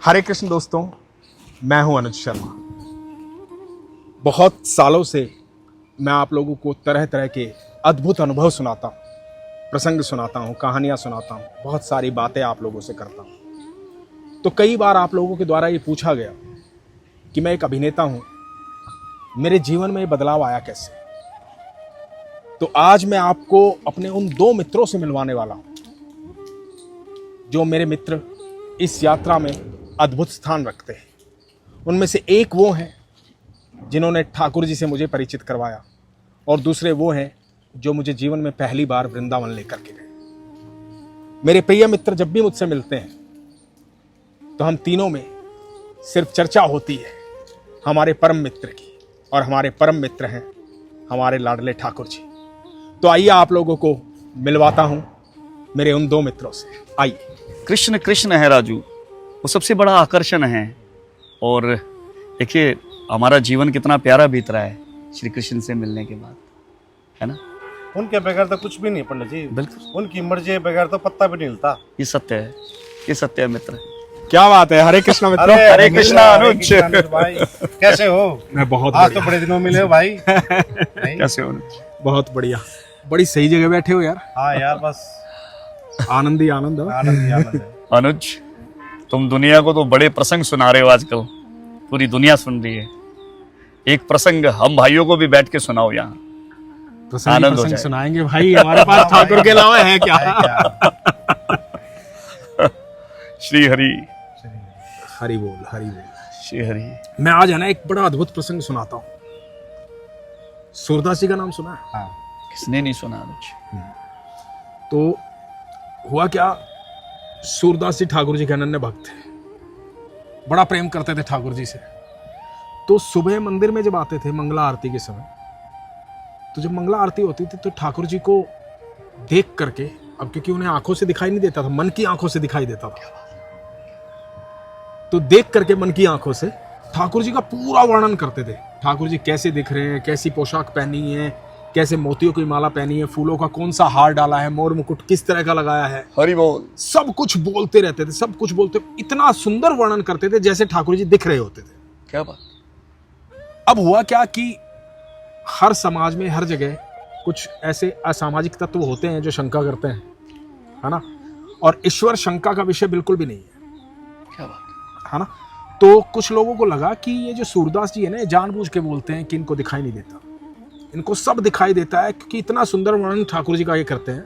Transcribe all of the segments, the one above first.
हरे कृष्ण दोस्तों, मैं हूं अनुज शर्मा। बहुत सालों से मैं आप लोगों को तरह तरह के अद्भुत अनुभव सुनाता हूं, प्रसंग सुनाता हूं, कहानियां सुनाता हूं, बहुत सारी बातें आप लोगों से करता हूं। तो कई बार आप लोगों के द्वारा ये पूछा गया कि मैं एक अभिनेता हूं, मेरे जीवन में ये बदलाव आया कैसे। तो आज मैं आपको अपने उन दो मित्रों से मिलवाने वाला हूं जो मेरे मित्र इस यात्रा में अद्भुत स्थान रखते हैं। उनमें से एक वो हैं जिन्होंने ठाकुर जी से मुझे परिचित करवाया, और दूसरे वो हैं जो मुझे जीवन में पहली बार वृंदावन लेकर के गए। मेरे प्रिय मित्र जब भी मुझसे मिलते हैं तो हम तीनों में सिर्फ चर्चा होती है हमारे परम मित्र की, और हमारे परम मित्र हैं हमारे लाडले ठाकुर जी। तो आइए आप लोगों को मिलवाता हूं मेरे उन दो मित्रों से। आइए। कृष्ण कृष्ण है राजू, वो सबसे बड़ा आकर्षण है। और देखिए हमारा जीवन कितना प्यारा बीत रहा है श्री कृष्ण से मिलने के बाद, है ना। उनके बगैर तो कुछ भी नहीं पंडित जी। बिल्कुल, उनकी मर्जी के बगैर तो पत्ता भी नहीं हिलता। ये सत्य है, ये सत्य है मित्र। क्या बात है। हरे कृष्णा मित्रों। हरे कृष्णा अनुज भाई, कैसे हो? मैं बहुत आज तो बड़े दिनों मिले हो भाई। कैसे हो अनुज? बहुत बढ़िया, बड़ी सही जगह बैठे हो यार। हाँ यार, बस आनंद ही आनंद हो। आनंद ही आनंद है। अनुज, तुम दुनिया को तो बड़े प्रसंग सुना रहे हो आजकल, पूरी दुनिया सुन रही है। एक प्रसंग हम भाइयों को भी बैठ के सुनाओ यहाँ, आनंद हो जाए। सुनाएंगे भाई, हमारे पास ठाकुर के अलावा है क्या। श्री हरि, हरि बोल, हरि बोल। श्री हरि। मैं आज है ना एक बड़ा अद्भुत प्रसंग सुनाता हूँ। सूरदास जी का नाम सुना है? हाँ। किसने नहीं सुना अनुज? तो हुआ क्या, सूरदास जी ठाकुर जी के अनन्य भक्त थे, बड़ा प्रेम करते थे ठाकुर जी से। तो सुबह मंदिर में जब आते थे मंगला आरती के समय, तो जब मंगला आरती होती थी तो ठाकुर जी को देख करके, अब क्योंकि उन्हें आंखों से दिखाई नहीं देता था, मन की आंखों से दिखाई देता था, तो देख करके मन की आंखों से ठाकुर जी का पूरा वर्णन करते थे। ठाकुर जी कैसे दिख रहे हैं, कैसी पोशाक पहनी है, कैसे मोतियों की माला पहनी है, फूलों का कौन सा हार डाला है, मोर मुकुट किस तरह का लगाया है, हरि बोल। सब कुछ बोलते रहते थे, सब कुछ बोलते। इतना सुंदर वर्णन करते थे जैसे ठाकुर जी दिख रहे होते थे। क्या बात। अब हुआ क्या कि हर समाज में, हर जगह कुछ ऐसे असामाजिक तत्व होते हैं जो शंका करते हैं, है ना। और ईश्वर शंका का विषय बिल्कुल भी नहीं है, क्या बात, है ना। तो कुछ लोगों को लगा कि ये जो सूरदास जी है ना, ये जानबूझ के बोलते हैं कि इनको दिखाई नहीं देता, इनको सब दिखाई देता है, क्योंकि इतना सुंदर वर्णन ठाकुर जी का ये करते हैं।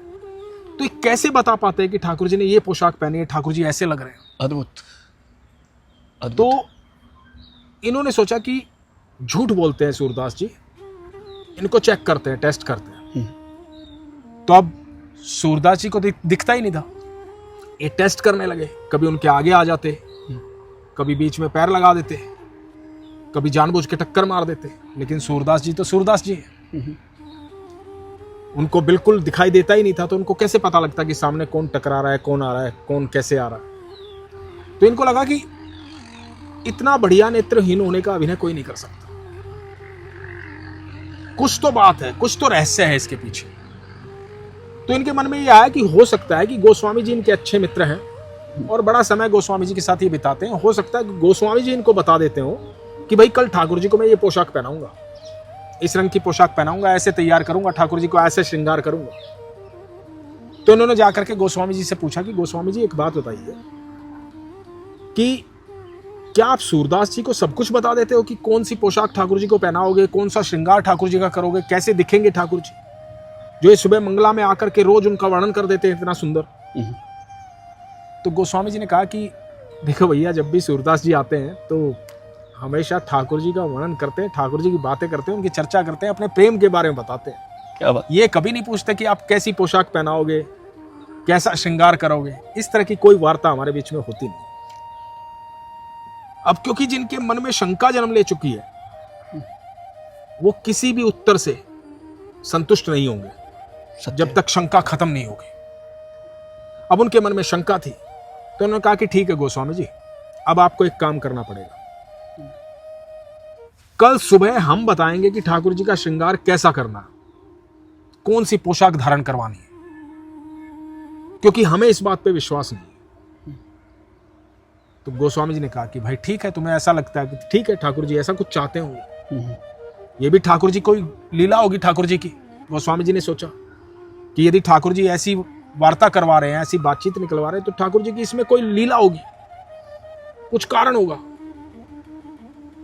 तो ये कैसे बता पाते हैं कि ठाकुर जी ने ये पोशाक पहनी है, ठाकुर जी ऐसे लग रहे हैं। अद्भुत, अद्भुत। तो इन्होंने सोचा कि झूठ बोलते हैं सूरदास जी, इनको चेक करते हैं, टेस्ट करते हैं। तो अब सूरदास जी को दिखता ही नहीं था, ये टेस्ट करने लगे। कभी उनके आगे आ जाते, कभी बीच में पैर लगा देते, कभी जानबूझ के टक्कर मार देते। लेकिन सूरदास जी तो सूरदास जी हैं, उनको बिल्कुल दिखाई देता ही नहीं था। तो उनको कैसे पता लगता कि सामने कौन टकरा रहा है, कौन आ रहा है, कौन कैसे आ रहा है। तो इनको लगा कि इतना बढ़िया नेत्रहीन होने का अभिनय कोई नहीं कर सकता, कुछ तो बात है, कुछ तो रहस्य है इसके पीछे। तो इनके मन में ये आया कि हो सकता है कि गोस्वामी जी इनके अच्छे मित्र हैं और बड़ा समय गोस्वामी जी के साथ ये बिताते हैं। हो सकता है कि गोस्वामी जी इनको बता देते हो कि भाई कल ठाकुर जी को मैं ये पोशाक पहनाऊंगा, इस रंग की पोशाक पहनाऊंगा, ऐसे तैयार करूंगा, ठाकुर जी को ऐसे श्रृंगार करूंगा। तो इन्होंने जाकर के गोस्वामी जी से पूछा कि गोस्वामी जी एक बात बताइए कि क्या आप सूरदास जी को सब कुछ बता देते हो कि कौन सी पोशाक ठाकुर जी को पहनाओगे, कौन सा श्रृंगार ठाकुर जी का करोगे, कैसे दिखेंगे ठाकुर जी, जो ये सुबह मंगला में आकर के रोज उनका वर्णन कर देते हैं इतना सुंदर। तो गोस्वामी जी ने कहा कि देखो भैया, जब भी सूरदास जी आते हैं तो हमेशा ठाकुर जी का वर्णन करते हैं, ठाकुर जी की बातें करते हैं, उनकी चर्चा करते हैं, अपने प्रेम के बारे में बताते हैं। क्या बात। ये कभी नहीं पूछते कि आप कैसी पोशाक पहनाओगे, कैसा श्रृंगार करोगे। इस तरह की कोई वार्ता हमारे बीच में होती नहीं। अब क्योंकि जिनके मन में शंका जन्म ले चुकी है, वो किसी भी उत्तर से संतुष्ट नहीं होंगे जब तक शंका खत्म नहीं होगी। अब उनके मन में शंका थी, तो उन्होंने कहा कि ठीक है गोस्वामी जी, अब आपको एक काम करना पड़ेगा। कल सुबह हम बताएंगे कि ठाकुर जी का श्रृंगार कैसा करना, कौन सी पोशाक धारण करवानी है, क्योंकि हमें इस बात पे विश्वास नहीं। तो गोस्वामी जी ने कहा कि भाई ठीक है, तुम्हें ऐसा लगता है कि ठीक है ठाकुर जी ऐसा कुछ चाहते होंगे, ये भी ठाकुर जी कोई लीला होगी ठाकुर जी की। गोस्वामी जी ने सोचा कि यदि ठाकुर जी ऐसी वार्ता करवा रहे हैं, ऐसी बातचीत निकलवा रहे हैं, तो ठाकुर जी की इसमें कोई लीला होगी, कुछ कारण होगा।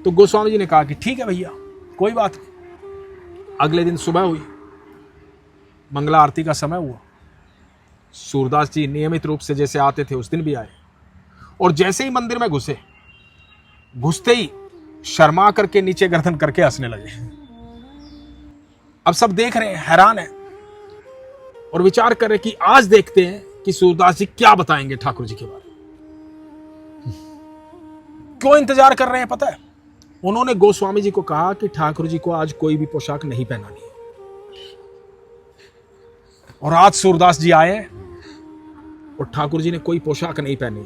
तो गोस्वामी जी ने कहा कि ठीक है भैया, कोई बात नहीं। अगले दिन सुबह हुई, मंगला आरती का समय हुआ। सूरदास जी नियमित रूप से जैसे आते थे उस दिन भी आए, और जैसे ही मंदिर में घुसते ही शर्मा करके नीचे गर्दन करके हंसने लगे। अब सब देख रहे हैं, हैरान है, और विचार कर रहे कि आज देखते हैं कि सूरदास जी क्या बताएंगे ठाकुर जी के बारे में। क्यों इंतजार कर रहे हैं पता है? उन्होंने गोस्वामी जी को कहा कि ठाकुर जी को आज कोई भी पोशाक नहीं पहनानी है। और आज सूरदास जी आए और ठाकुर जी ने कोई पोशाक नहीं पहनी।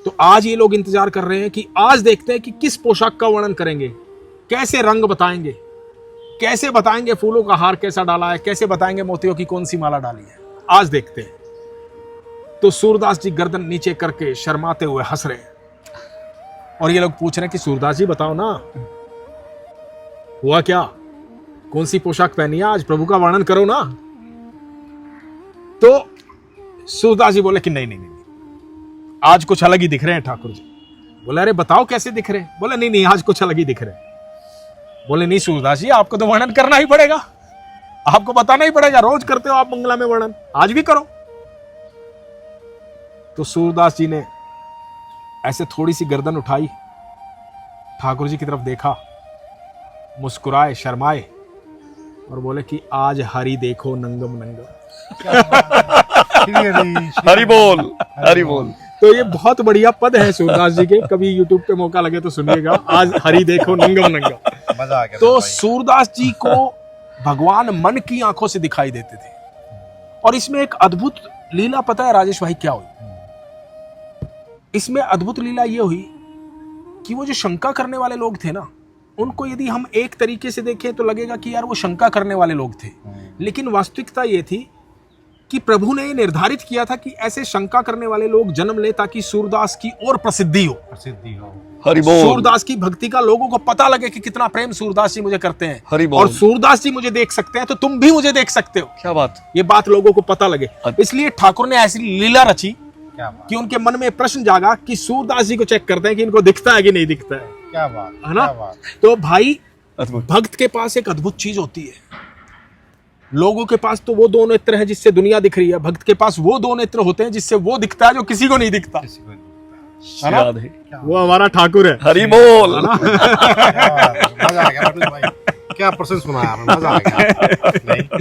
तो आज ये लोग इंतजार कर रहे हैं कि आज देखते हैं कि किस पोशाक का वर्णन करेंगे, कैसे रंग बताएंगे, कैसे बताएंगे फूलों का हार कैसा डाला है, कैसे बताएंगे मोतियों की कौन सी माला डाली है। आज देखते हैं। तो सूरदास जी गर्दन नीचे करके शर्माते हुए हंस रहे हैं, और ये लोग पूछ रहे हैं कि सूरदास जी बताओ ना, हुआ क्या, कौन सी पोशाक पहनी है आज, प्रभु का वर्णन करो ना। तो सूरदास जी बोले कि नहीं नहीं नहीं, आज कुछ अलग ही दिख रहे हैं ठाकुर जी। बोले अरे बताओ कैसे दिख रहे हैं। बोले नहीं नहीं, आज कुछ अलग ही दिख रहे हैं। बोले नहीं सूरदास जी, आपको तो वर्णन करना ही पड़ेगा, आपको बताना ही पड़ेगा, रोज करते हो आप मंगला में वर्णन, आज भी करो। तो सूरदास जी ने ऐसे थोड़ी सी गर्दन उठाई, ठाकुर जी की तरफ देखा, मुस्कुराए, शर्माए, और बोले कि आज हरि देखो नंगम नंगम। हरि बोल, हरि बोल। तो ये बहुत बढ़िया पद है सूरदास जी के, कभी यूट्यूब पे मौका लगे तो सुनिएगा, आज हरि देखो नंगम नंगम। मजा आ गया। तो सूरदास जी को भगवान मन की आंखों से दिखाई देते थे। और इसमें एक अद्भुत लीला पता है राजेश भाई क्या हुई? इसमें अद्भुत लीला ये हुई कि वो जो शंका करने वाले लोग थे ना, उनको यदि हम एक तरीके से देखें तो लगेगा कि यार वो शंका करने वाले लोग थे, लेकिन वास्तविकता ये थी कि प्रभु ने निर्धारित किया था कि ऐसे शंका करने वाले लोग जन्म ले ताकि सूरदास की और प्रसिद्धि हो, हरि बोल। सूरदास की भक्ति का लोगों को पता लगे कि कितना प्रेम सूरदास जी मुझे करते हैं, हरि बोल। और सूरदास जी मुझे देख सकते हैं तो तुम भी मुझे देख सकते हो। क्या बात, ये बात लोगों को पता लगे, इसलिए ठाकुर ने ऐसी लीला रची कि उनके मन में प्रश्न जागा कि सूरदास जी को चेक करते हैं कि इनको दिखता है कि नहीं दिखता है। क्या बात है ना? क्या बात। तो भाई अद्भुत। भक्त के पास एक अद्भुत चीज होती है। लोगों के पास तो वो दो नेत्र है जिससे दुनिया दिख रही है, भक्त के पास वो दो नेत्र होते हैं जिससे वो दिखता है जो किसी को नहीं दिखता। है ना? याद है, वो हमारा ठाकुर है। हरि बोल। मजा आ गया मतलब भाई, क्या प्रश्न सुनाया आपने, मजा आ गया।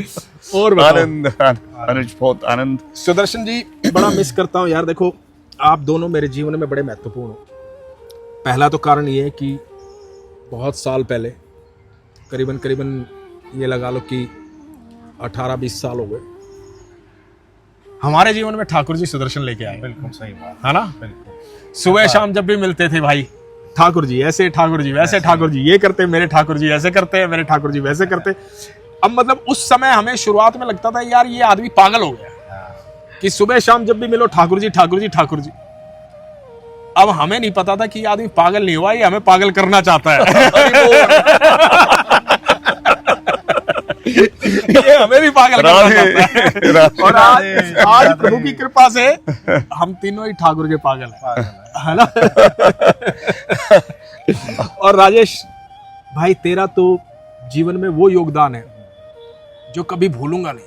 और बताओ। आनंद, अनुज, बहुत आनंद। सुदर्शन जी, बड़ा मिस करता हूँ यार। देखो आप दोनों मेरे जीवन में बड़े महत्वपूर्ण हो। पहला तो कारण ये है कि बहुत साल पहले, करीबन करीबन ये लगा लो कि 18-20 साल हो गए, हमारे जीवन में ठाकुर जी सुदर्शन लेके आए। बिल्कुल सही बात है ना? बिल्कुल। सुबह शाम जब भी मिलते थे भाई, ठाकुर जी ऐसे, ठाकुर जी वैसे, ठाकुर जी ये करते, मेरे ठाकुर जी ऐसे करते हैं, मेरे ठाकुर जी वैसे करते। अब मतलब उस समय हमें शुरुआत में लगता था यार ये आदमी पागल हो गया कि सुबह शाम जब भी मिलो ठाकुर जी ठाकुर जी ठाकुर जी। अब हमें नहीं पता था कि ये आदमी पागल नहीं हुआ, ये हमें पागल करना चाहता है। ये हमें भी पागल करना चाहता है। और आज प्रभु की कृपा से हम तीनों ही ठाकुर के पागल है ना? और राजेश भाई, तेरा तो जीवन में वो योगदान है जो कभी भूलूंगा नहीं।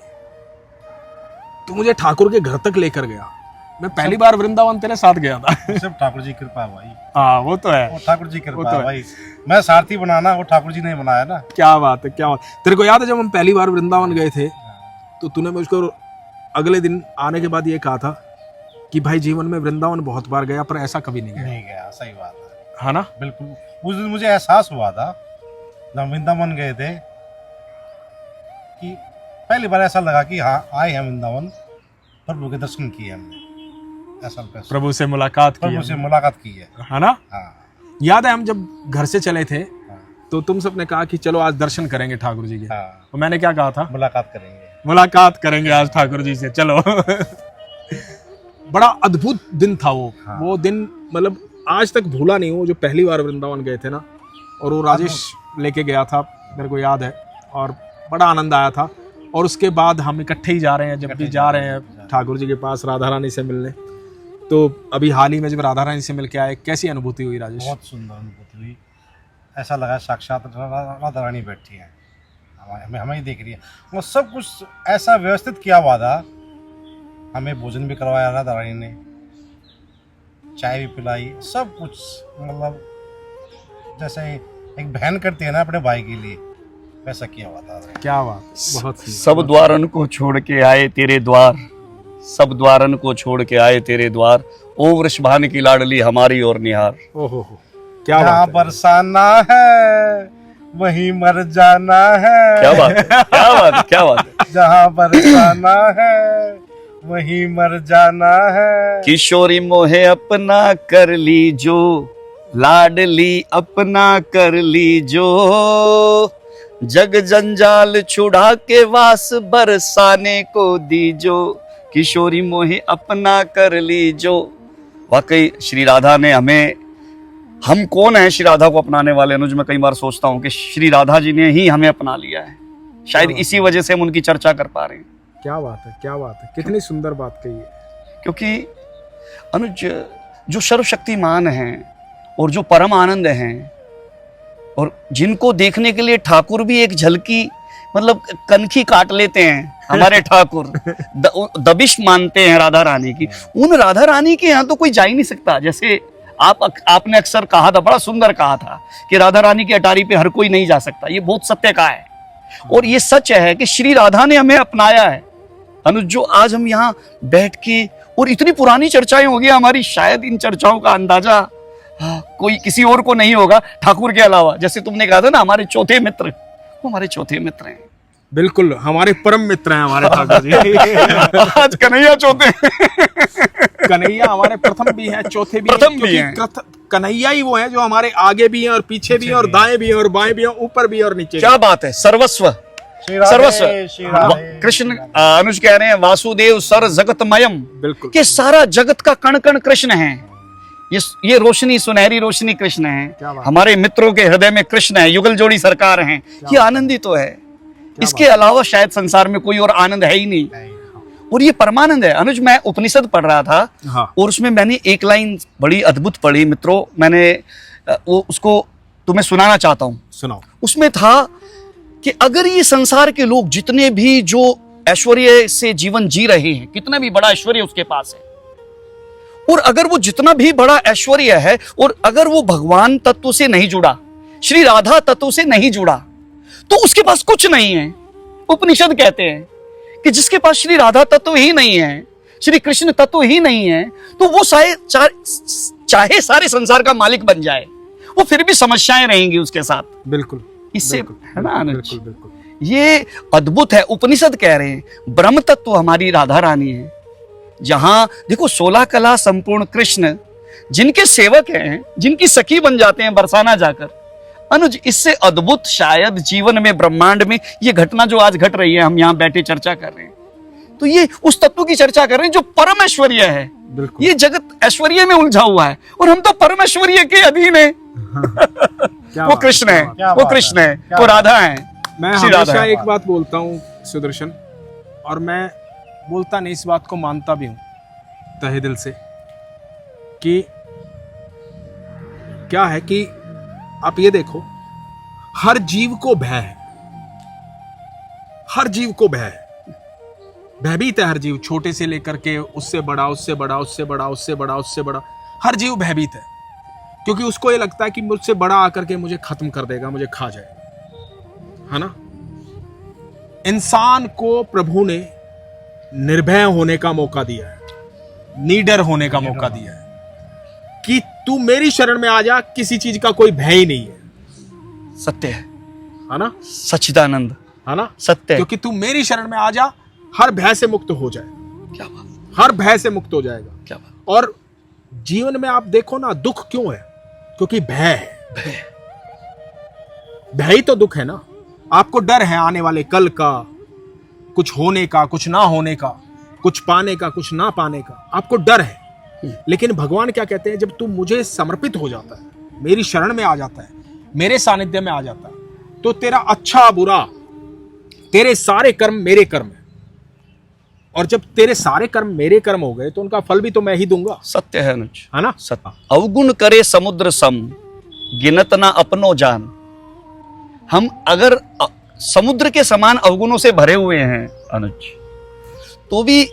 तू मुझे ठाकुर के घर तक लेकर गया। मैं पहली बार वृंदावन तेरे साथ गया था। सब ठाकुर जी की कृपा है भाई। हाँ वो तो है, वो ठाकुर जी की कृपा तो है भाई। मैं सारथी बनाना वो ठाकुर जी ने बनाया ना। क्या बात है, क्या बात। तेरे को याद है जब हम पहली बार वृंदावन गए थे तो तूने मुझको अगले दिन आने के बाद ये कहा था कि भाई जीवन में वृंदावन बहुत बार गया पर ऐसा कभी नहीं गया। नहीं गया, सही बात है। है ना? बिल्कुल। उस दिन मुझे एहसास हुआ था जब वृंदावन गए थे कि पहली बार ऐसा लगा कि हाँ आए हैं वृंदावन, प्रभु के दर्शन किए हमने, ऐसा प्रभु से मुलाकात की, प्रभु से मुलाकात की है ना? हाँ। याद है हम जब घर से चले थे तो तुम सबने कहा कि चलो आज दर्शन करेंगे ठाकुर जी के। हाँ। तो मैंने क्या कहा था? मुलाकात करेंगे मुलाकात करेंगे आज ठाकुर जी से, चलो। बड़ा अद्भुत दिन था वो। हाँ। वो दिन मतलब आज तक भूला नहीं हूँ, जो पहली बार वृंदावन गए थे ना, और वो राजेश लेके गया था, मेरे को याद है, और बड़ा आनंद आया था। और उसके बाद हम इकट्ठे ही जा रहे हैं, जब भी जा रहे हैं ठाकुर जी के पास राधा रानी से मिलने। तो अभी हाल ही में जब राधा रानी से मिल के आए, कैसी अनुभूति हुई राजेश? बहुत सुंदर अनुभूति हुई। ऐसा लगा साक्षात राधा रानी बैठी है, हमें ही देख रही है। वो सब कुछ ऐसा व्यवस्थित किया हुआ था, हमें भोजन भी करवाया राधा रानी ने, चाय भी पिलाई, सब कुछ मतलब जैसे एक बहन करती है ना अपने भाई के लिए, वैसा किया हुआ था। क्या बात, बहुत सुंदर। सब द्वारन को छोड़ के आए तेरे द्वार, सब द्वारन को छोड़ के आए तेरे द्वार, ओ वृषभान की लाडली हमारी और निहार। ओहो हो, क्या जहाँ बात है। बरसाना है वहीं मर जाना है। क्या बात है, क्या बात है, क्या बात है। जहाँ बरसाना है वहीं मर जाना है। किशोरी मोहे अपना कर ली जो, लाडली अपना कर ली जो, जग जंजाल छुड़ा के वास बरसाने को दी जो, किशोरी मोहे अपना कर ली जो। वाकई श्री राधा ने हमें, हम कौन है श्री राधा को अपनाने वाले? अनुज, मैं कई बार सोचता हूँ कि श्री राधा जी ने ही हमें अपना लिया है, शायद इसी वजह से हम उनकी चर्चा कर पा रहे हैं। क्या बात है, क्या बात है, कितनी सुंदर बात कही है। क्योंकि अनुज, जो सर्वशक्तिमान हैं और जो परम आनंद हैं, और जिनको देखने के लिए ठाकुर भी एक झलकी मतलब कनखी काट लेते हैं, हमारे ठाकुर दबिश मानते हैं राधा रानी की, उन राधा रानी के यहाँ तो कोई जा ही नहीं सकता। जैसे आपने अक्सर कहा था, बड़ा सुंदर कहा था कि राधा रानी की अटारी पे हर कोई नहीं जा सकता। ये बहुत सत्य का है, और ये सच है कि श्री राधा ने हमें अपनाया है। अनुज, जो आज हम यहाँ बैठ के, और इतनी पुरानी चर्चाएं हो गई हमारी, शायद इन चर्चाओं का अंदाजा कोई किसी और को नहीं होगा ठाकुर के अलावा। जैसे तुमने कहा था ना, हमारे चौथे मित्र, वो हमारे चौथे मित्र हैं। बिल्कुल, हमारे परम मित्र हैं हमारे ठाकुर जी। आज कन्हैया चौथे कन्हैया हमारे प्रथम भी हैं, चौथे भी प्रथम हैं, भी हैं। क्योंकि कन्हैया ही वो हैं जो हमारे आगे भी हैं और पीछे भी हैं और दाएं भी हैं और बाएं भी हैं, ऊपर भी और नीचे। क्या बात है, सर्वस्व श्री राधे, सर्वस्व। श्री राधे। कृष्ण, अनुज कह रहे हैं वासुदेव सर जगतमयम, बिल्कुल, कि सारा जगत का कण कण कृष्ण है। ये रोशनी, सुनहरी रोशनी कृष्ण है। हमारे मित्रों के हृदय में कृष्ण है, युगल जोड़ी सरकार हैं। ये आनंद ही तो है, इसके अलावा शायद संसार में कोई और आनंद है ही नहीं, और ये परमानंद है। अनुज, मैं उपनिषद पढ़ रहा था, हाँ। और उसमें मैंने एक लाइन बड़ी अद्भुत पढ़ी मित्रों, मैंने वो उसको तुम्हें सुनाना चाहता हूं। सुनाओ। उसमें था कि अगर ये संसार के लोग जितने भी जो ऐश्वर्य से जीवन जी रहे हैं, कितना भी बड़ा ऐश्वर्य उसके पास है, और अगर वो जितना भी बड़ा ऐश्वर्य है, और अगर वो भगवान तत्व से नहीं जुड़ा, श्री राधा तत्व से नहीं जुड़ा, तो उसके पास कुछ नहीं है। उपनिषद कहते हैं कि जिसके पास श्री राधा तत्व ही नहीं है, श्री कृष्ण तत्व ही नहीं है, तो वो चाहे सारे संसार का मालिक बन जाए, वो फिर भी समस्याएं रहेंगी उसके साथ। बिल्कुल, इससे है ना अनुज, बिल्कुल बिल्कुल, ये अद्भुत है। उपनिषद कह रहे हैं ब्रह्म तत्व हमारी राधा रानी है, जहां देखो 16 कला संपूर्ण कृष्ण जिनके सेवक हैं, जिनकी सखी बन जाते हैं बरसाना जाकर। अनुज, इससे अद्भुत शायद जीवन में, ब्रह्मांड में ये घटना जो आज घट रही है, हम यहाँ बैठे चर्चा कर रहे हैं, तो ये उस तत्व की चर्चा कर रहे हैं जो परम ऐश्वर्य है। बिल्कुल। ये जगत ऐश्वर्य में उलझा हुआ है, और हम तो परम ऐश्वर्य के अधीन है। वो कृष्ण है, वो कृष्ण है, वो राधा है। मैं श्री राधा हमेशा है। एक बात बोलता हूँ सुदर्शन, और मैं बोलता नहीं, इस बात को मानता भी हूँ तहे दिल से, कि क्या है कि आप ये देखो, हर जीव को भय है, हर जीव को भय है, भयभीत है हर जीव, छोटे से लेकर के उससे बड़ा, उससे बड़ा, उससे बड़ा, उससे बड़ा, उससे बड़ा, हर जीव भयभीत है, क्योंकि उसको ये लगता है कि मुझसे बड़ा आकर के मुझे खत्म कर देगा, मुझे खा जाएगा, है ना। इंसान को प्रभु ने निर्भय होने का मौका दिया है, निडर होने का मौका दिया है, कि तू मेरी शरण में आ जा, किसी चीज का कोई भय ही नहीं है। सत्य है ना, सच्चिदानंद, है ना, सत्य है। क्योंकि तू मेरी शरण में आ जा, हर भय से मुक्त हो जाए, क्या बात, हर भय से मुक्त हो जाएगा। क्या बात। और जीवन में आप देखो ना, दुख क्यों है? क्योंकि भय है, भय ही तो दुख है ना। आपको डर है आने वाले कल का, कुछ होने का, कुछ ना होने का, कुछ पाने का, कुछ ना पाने का, आपको डर है। लेकिन भगवान क्या कहते हैं, जब तू मुझे समर्पित हो जाता है, मेरी शरण में आ जाता है, मेरे सानिध्य में आ जाता है, तो तेरा अच्छा बुरा, तेरे सारे कर्म मेरे कर्म है। और जब तेरे सारे कर्म मेरे कर्म हो गए तो उनका फल भी तो मैं ही दूंगा, सत्य है अनुज, है ना। सत्य। अवगुण करे समुद्र सम, गिनत ना अपनो जान। हम अगर समुद्र के समान अवगुणों से भरे हुए हैं अनुज, तो भी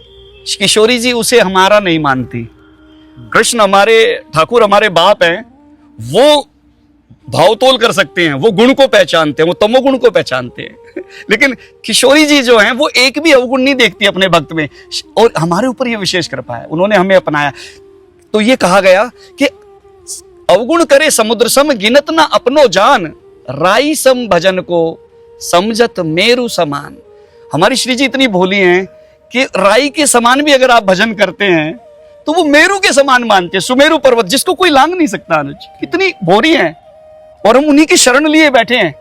किशोरी जी उसे हमारा नहीं मानती। कृष्ण हमारे ठाकुर हमारे बाप हैं, वो भावतोल कर सकते हैं, वो गुण को पहचानते हैं, वो तमोगुण को पहचानते हैं। लेकिन किशोरी जी जो हैं वो एक भी अवगुण नहीं देखती अपने भक्त में, और हमारे ऊपर ये विशेष कृपा है, उन्होंने हमें अपनाया। तो ये कहा गया कि अवगुण करे समुद्र सम, गिनत ना अपनो जान, राई सम भजन को समझत मेरु समान। हमारी श्री जी इतनी भोली हैं कि राई के समान भी अगर आप भजन करते हैं तो वो मेरु के समान मानते हैं, सुमेरु पर्वत जिसको कोई लांग नहीं सकता। अनुज कितनी भोरी हैं, और हम उन्हीं की शरण लिए बैठे हैं,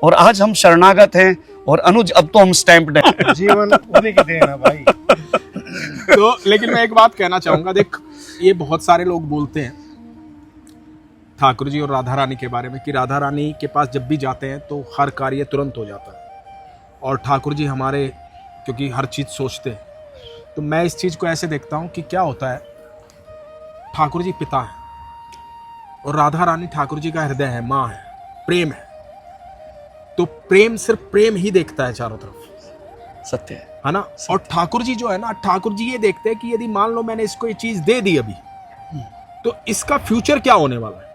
और आज हम शरणागत हैं। और अनुज अब तो हम स्टैम्प्ड हैं। जीवन उन्हीं की देन है भाई। तो लेकिन मैं एक बात कहना चाहूंगा, देख ये बहुत सारे लोग बोलते हैं ठाकुर जी और राधा रानी के बारे में कि राधा रानी के पास जब भी जाते हैं तो हर कार्य तुरंत हो जाता है, और ठाकुर जी हमारे क्योंकि हर चीज़ सोचते हैं। तो मैं इस चीज़ को ऐसे देखता हूँ कि क्या होता है, ठाकुर जी पिता हैं और राधा रानी ठाकुर जी का हृदय है, माँ है, प्रेम है। तो प्रेम सिर्फ प्रेम ही देखता है चारों तरफ, सत्य है ना। और ठाकुर जी जो है ना, ठाकुर जी ये देखते हैं कि यदि मान लो मैंने इसको ये चीज़ दे दी अभी, तो इसका फ्यूचर क्या होने वाला है।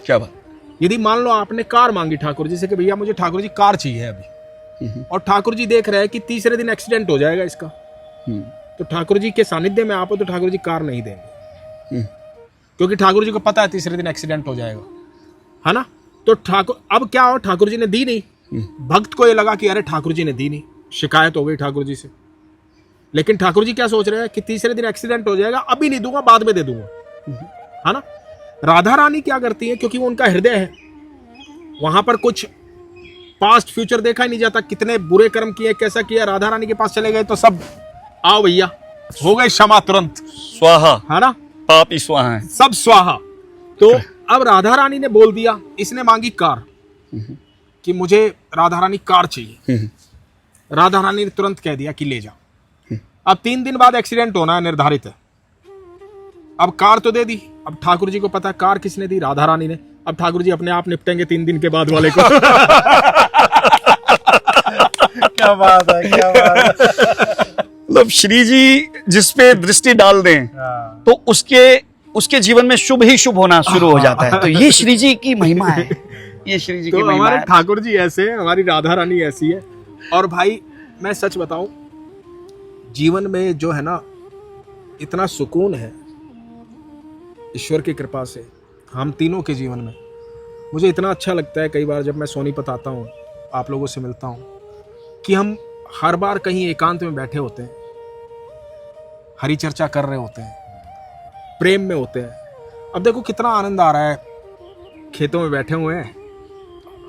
क्या बात। यदि मान लो आपने कार मांगी ठाकुर जी से कि भैया मुझे ठाकुर जी कार चाहिए अभी, और ठाकुर जी देख रहे हैं कि तीसरे दिन एक्सीडेंट हो जाएगा इसका, तो ठाकुर जी के सानिध्य में आप हो तो ठाकुर जी कार नहीं देंगे, क्योंकि ठाकुर जी को पता है तीसरे दिन एक्सीडेंट हो जाएगा, है ना। तो ठाकुर अब क्या हो, ठाकुर जी ने दी नहीं, भक्त को ये लगा कि अरे ठाकुर जी ने दी नहीं, शिकायत हो गई ठाकुर जी से। लेकिन ठाकुर जी क्या सोच रहे हैं कि तीसरे दिन एक्सीडेंट हो जाएगा, अभी नहीं दूंगा, बाद में दे दूंगा, है ना। राधा रानी क्या करती है, क्योंकि वो उनका हृदय है, वहां पर कुछ पास्ट फ्यूचर देखा ही नहीं जाता, कितने बुरे कर्म किए, कैसा किया। राधा रानी के पास चले गए तो सब आओ भैया, हो गए क्षमा तुरंत, स्वाहा, है ना, पापी स्वाहा है, सब स्वाहा। तो अब राधा रानी ने बोल दिया, इसने मांगी कार कि मुझे राधा रानी कार चाहिए। राधा रानी ने तुरंत कह दिया कि ले जा। अब 3 दिन बाद एक्सीडेंट होना है, निर्धारित है। अब कार तो दे दी, अब ठाकुर जी को पता है कार किसने दी, राधा रानी ने। अब ठाकुर जी अपने आप निपटेंगे 3 दिन के बाद वाले को। क्या बात है, क्या बात है। मतलब श्री जी जिस पे दृष्टि डाल दें तो उसके जीवन में शुभ ही शुभ होना शुरू हो जाता है। तो ये श्री जी की महिमा है, ये श्री जी की तो महिमा हमारे है। ठाकुर जी ऐसे हैं, हमारी राधा रानी ऐसी है। और भाई मैं सच बताऊं, जीवन में जो है ना, इतना सुकून है ईश्वर की कृपा से हम तीनों के जीवन में। मुझे इतना अच्छा लगता है कई बार जब मैं सोनीपत आता हूँ, आप लोगों से मिलता हूँ, कि हम हर बार कहीं एकांत में बैठे होते हैं, हरी चर्चा कर रहे होते हैं, प्रेम में होते हैं। अब देखो कितना आनंद आ रहा है, खेतों में बैठे हुए हैं,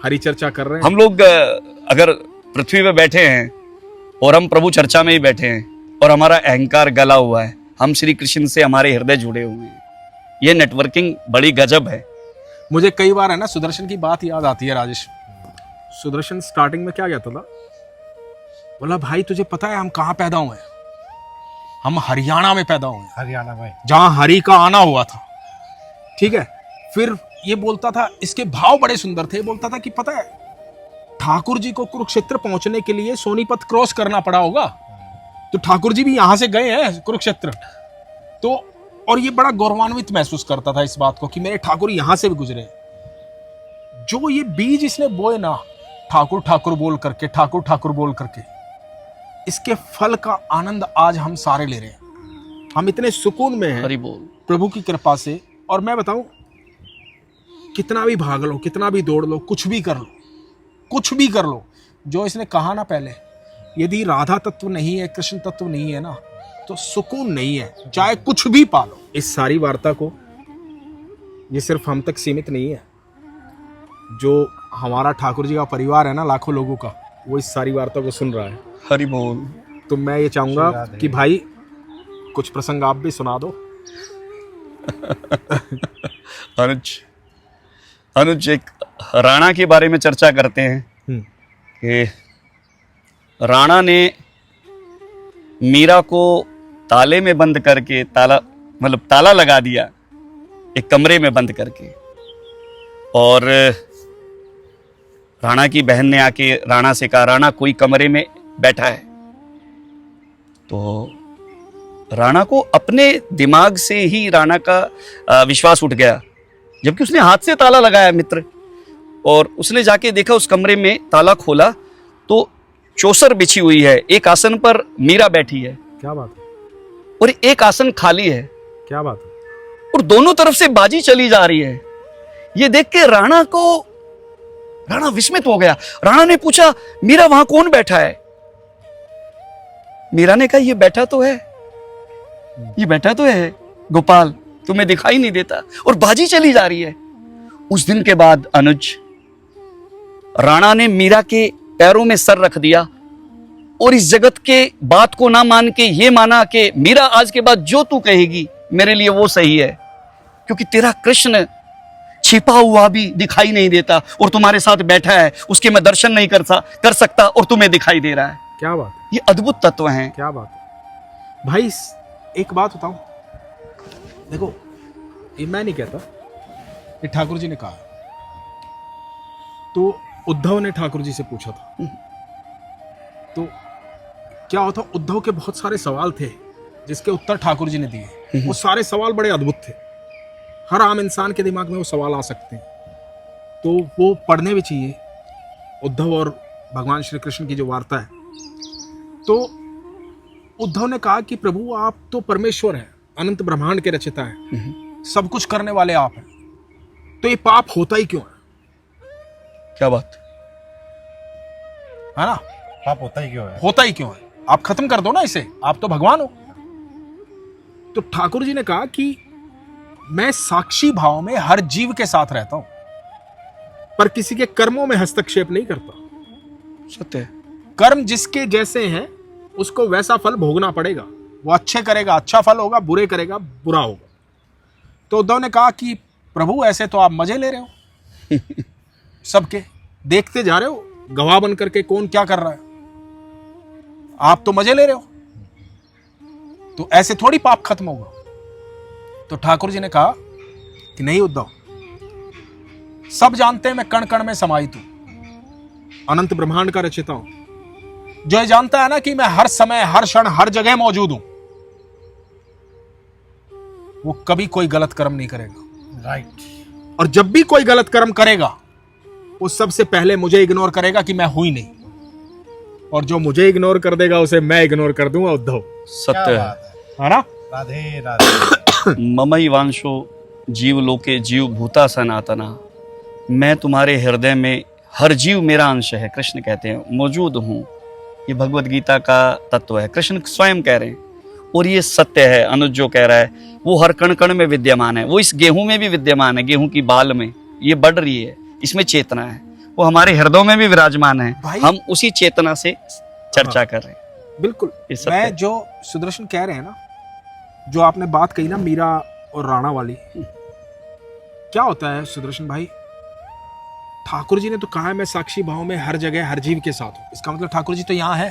हरी चर्चा कर रहे हैं। हम लोग अगर पृथ्वी पे बैठे हैं और हम प्रभु चर्चा में ही बैठे हैं और हमारा अहंकार गला हुआ है, हम श्री कृष्ण से हमारे हृदय जुड़े हुए हैं, ये नेटवर्किंग बड़ी गजब है। मुझे कई बार है ना सुदर्शन की बात याद आती है। राजेश, सुदर्शन स्टार्टिंग में क्या कहता था, बोला भाई तुझे पता है हम कहाँ पैदा हुए हैं? हम हरियाणा में पैदा हुए हैं, हरियाणा में, जहां हरि का आना हुआ था। ठीक है, फिर ये बोलता था, इसके भाव बड़े सुंदर थे, बोलता था कि पता है ठाकुर जी को कुरुक्षेत्र पहुंचने के लिए सोनीपत क्रॉस करना पड़ा होगा, तो ठाकुर जी भी यहां से गए हैं कुरुक्षेत्र। तो और ये बड़ा गौरवान्वित महसूस करता था इस बात को कि मेरे ठाकुर यहां से भी गुजरे। जो ये बीज इसने बोए ना, ठाकुर ठाकुर बोल करके, ठाकुर ठाकुर बोल करके, इसके फल का आनंद आज हम सारे ले रहे हैं। हम इतने सुकून में हैं हरि बोल, प्रभु की कृपा से। और मैं बताऊं, कितना भी भाग लो, कितना भी दौड़ लो, कुछ भी कर लो, कुछ भी कर लो, जो इसने कहा ना पहले, यदि राधा तत्व नहीं है, कृष्ण तत्व नहीं है ना, तो सुकून नहीं है, चाहे कुछ भी पालो। इस सारी वार्ता को, ये सिर्फ हम तक सीमित नहीं है, जो हमारा ठाकुर जी का परिवार है ना, लाखों लोगों का, वो इस सारी वार्ता को सुन रहा है। हरि बोल। तो मैं ये चाहूंगा कि भाई कुछ प्रसंग आप भी सुना दो। अनुज एक राणा के बारे में चर्चा करते हैं कि राणा ने मीरा को ताले में बंद करके, ताला लगा दिया एक कमरे में बंद करके, और राणा की बहन ने आके राणा से कहा, राणा कोई कमरे में बैठा है। तो राणा को अपने दिमाग से ही राणा का विश्वास उठ गया, जबकि उसने हाथ से ताला लगाया मित्र, और उसने जाके देखा उस कमरे में, ताला खोला तो चौसर बिछी हुई है, एक आसन पर मीरा बैठी है, क्या बात है, और एक आसन खाली है, क्या बात है, और दोनों तरफ से बाजी चली जा रही है। ये देख के राणा विस्मित हो गया। राणा ने पूछा, मीरा वहां कौन बैठा है? मीरा ने कहा, ये बैठा तो है गोपाल, तुम्हें दिखाई नहीं देता, और बाजी चली जा रही है। उस दिन के बाद अनुज, राणा ने मीरा के पैरों में सर रख दिया और इस जगत के बात को ना मान के ये माना कि मीरा आज के बाद जो तू कहेगी मेरे लिए वो सही है, क्योंकि तेरा कृष्ण छिपा हुआ भी दिखाई नहीं देता और तुम्हारे साथ बैठा है, उसके मैं दर्शन नहीं कर सकता और तुम्हें दिखाई दे रहा है। क्या बात है, ये अद्भुत तत्व हैं। क्या बात है भाई। एक बात बताऊं, देखो ये मैं नहीं कहता, ये ठाकुर जी ने कहा। तो उद्धव ने ठाकुर जी से पूछा था, तो क्या होता, उद्धव के बहुत सारे सवाल थे जिसके उत्तर ठाकुर जी ने दिए। वो सारे सवाल बड़े अद्भुत थे, हर आम इंसान के दिमाग में वो सवाल आ सकते हैं, तो वो पढ़ने भी चाहिए। उद्धव और भगवान श्री कृष्ण की जो वार्ता है, तो उद्धव ने कहा कि प्रभु आप तो परमेश्वर हैं, अनंत ब्रह्मांड के रचयिता हैं, सब कुछ करने वाले आप हैं, तो ये पाप होता ही क्यों है? क्या बात है ना, पाप होता ही क्यों है? होता ही क्यों है? आप खत्म कर दो ना इसे, आप तो भगवान हो। तो ठाकुर जी ने कहा कि मैं साक्षी भाव में हर जीव के साथ रहता हूं, पर किसी के कर्मों में हस्तक्षेप नहीं करता। सत्य है। कर्म जिसके जैसे हैं उसको वैसा फल भोगना पड़ेगा। वो अच्छे करेगा अच्छा फल होगा, बुरे करेगा बुरा होगा। तो उद्धव ने कहा कि प्रभु ऐसे तो आप मजे ले रहे हो सबके, देखते जा रहे हो गवाह बन करके कौन क्या कर रहा है, आप तो मजे ले रहे हो, तो ऐसे थोड़ी पाप खत्म होगा। तो ठाकुर जी ने कहा कि नहीं उद्धव, सब जानते हैं मैं कण कण में समाहित हूं, अनंत ब्रह्मांड का रचयिता हूं। जो ये जानता है ना कि मैं हर समय हर क्षण हर जगह मौजूद हूं, वो कभी कोई गलत कर्म नहीं करेगा। राइट। और जब भी कोई गलत कर्म करेगा वो सबसे पहले मुझे इग्नोर करेगा कि मैं हूं ही नहीं, और जो मुझे इग्नोर कर देगा उसे मैं इग्नोर कर दूंगा। उद्धव सत्य है ना। राधे राधे। ममई वांशो जीव लोके जीव भूता सनातना, मैं तुम्हारे हृदय में, हर जीव मेरा अंश है, कृष्ण कहते हैं, मौजूद हूं। ये भगवत गीता का तत्व है, कृष्ण स्वयं कह रहे हैं, और ये सत्य है। अनुज जो कह रहा है वो हर कण कण में विद्यमान है, वो इस गेहूं में भी विद्यमान है, गेहूं की बाल में ये बढ़ रही है, इसमें चेतना है, वो हमारे हृदयों में भी विराजमान है, हम उसी चेतना से चर्चा कर रहे हैं। बिल्कुल। मैं जो सुदर्शन कह रहे हैं ना, जो आपने बात कही ना मीरा और राणा वाली, क्या होता है सुदर्शन भाई, ठाकुर जी ने तो कहा है मैं साक्षी भाव में हर जगह हर जीव के साथ हूं, इसका मतलब ठाकुर जी तो यहां है।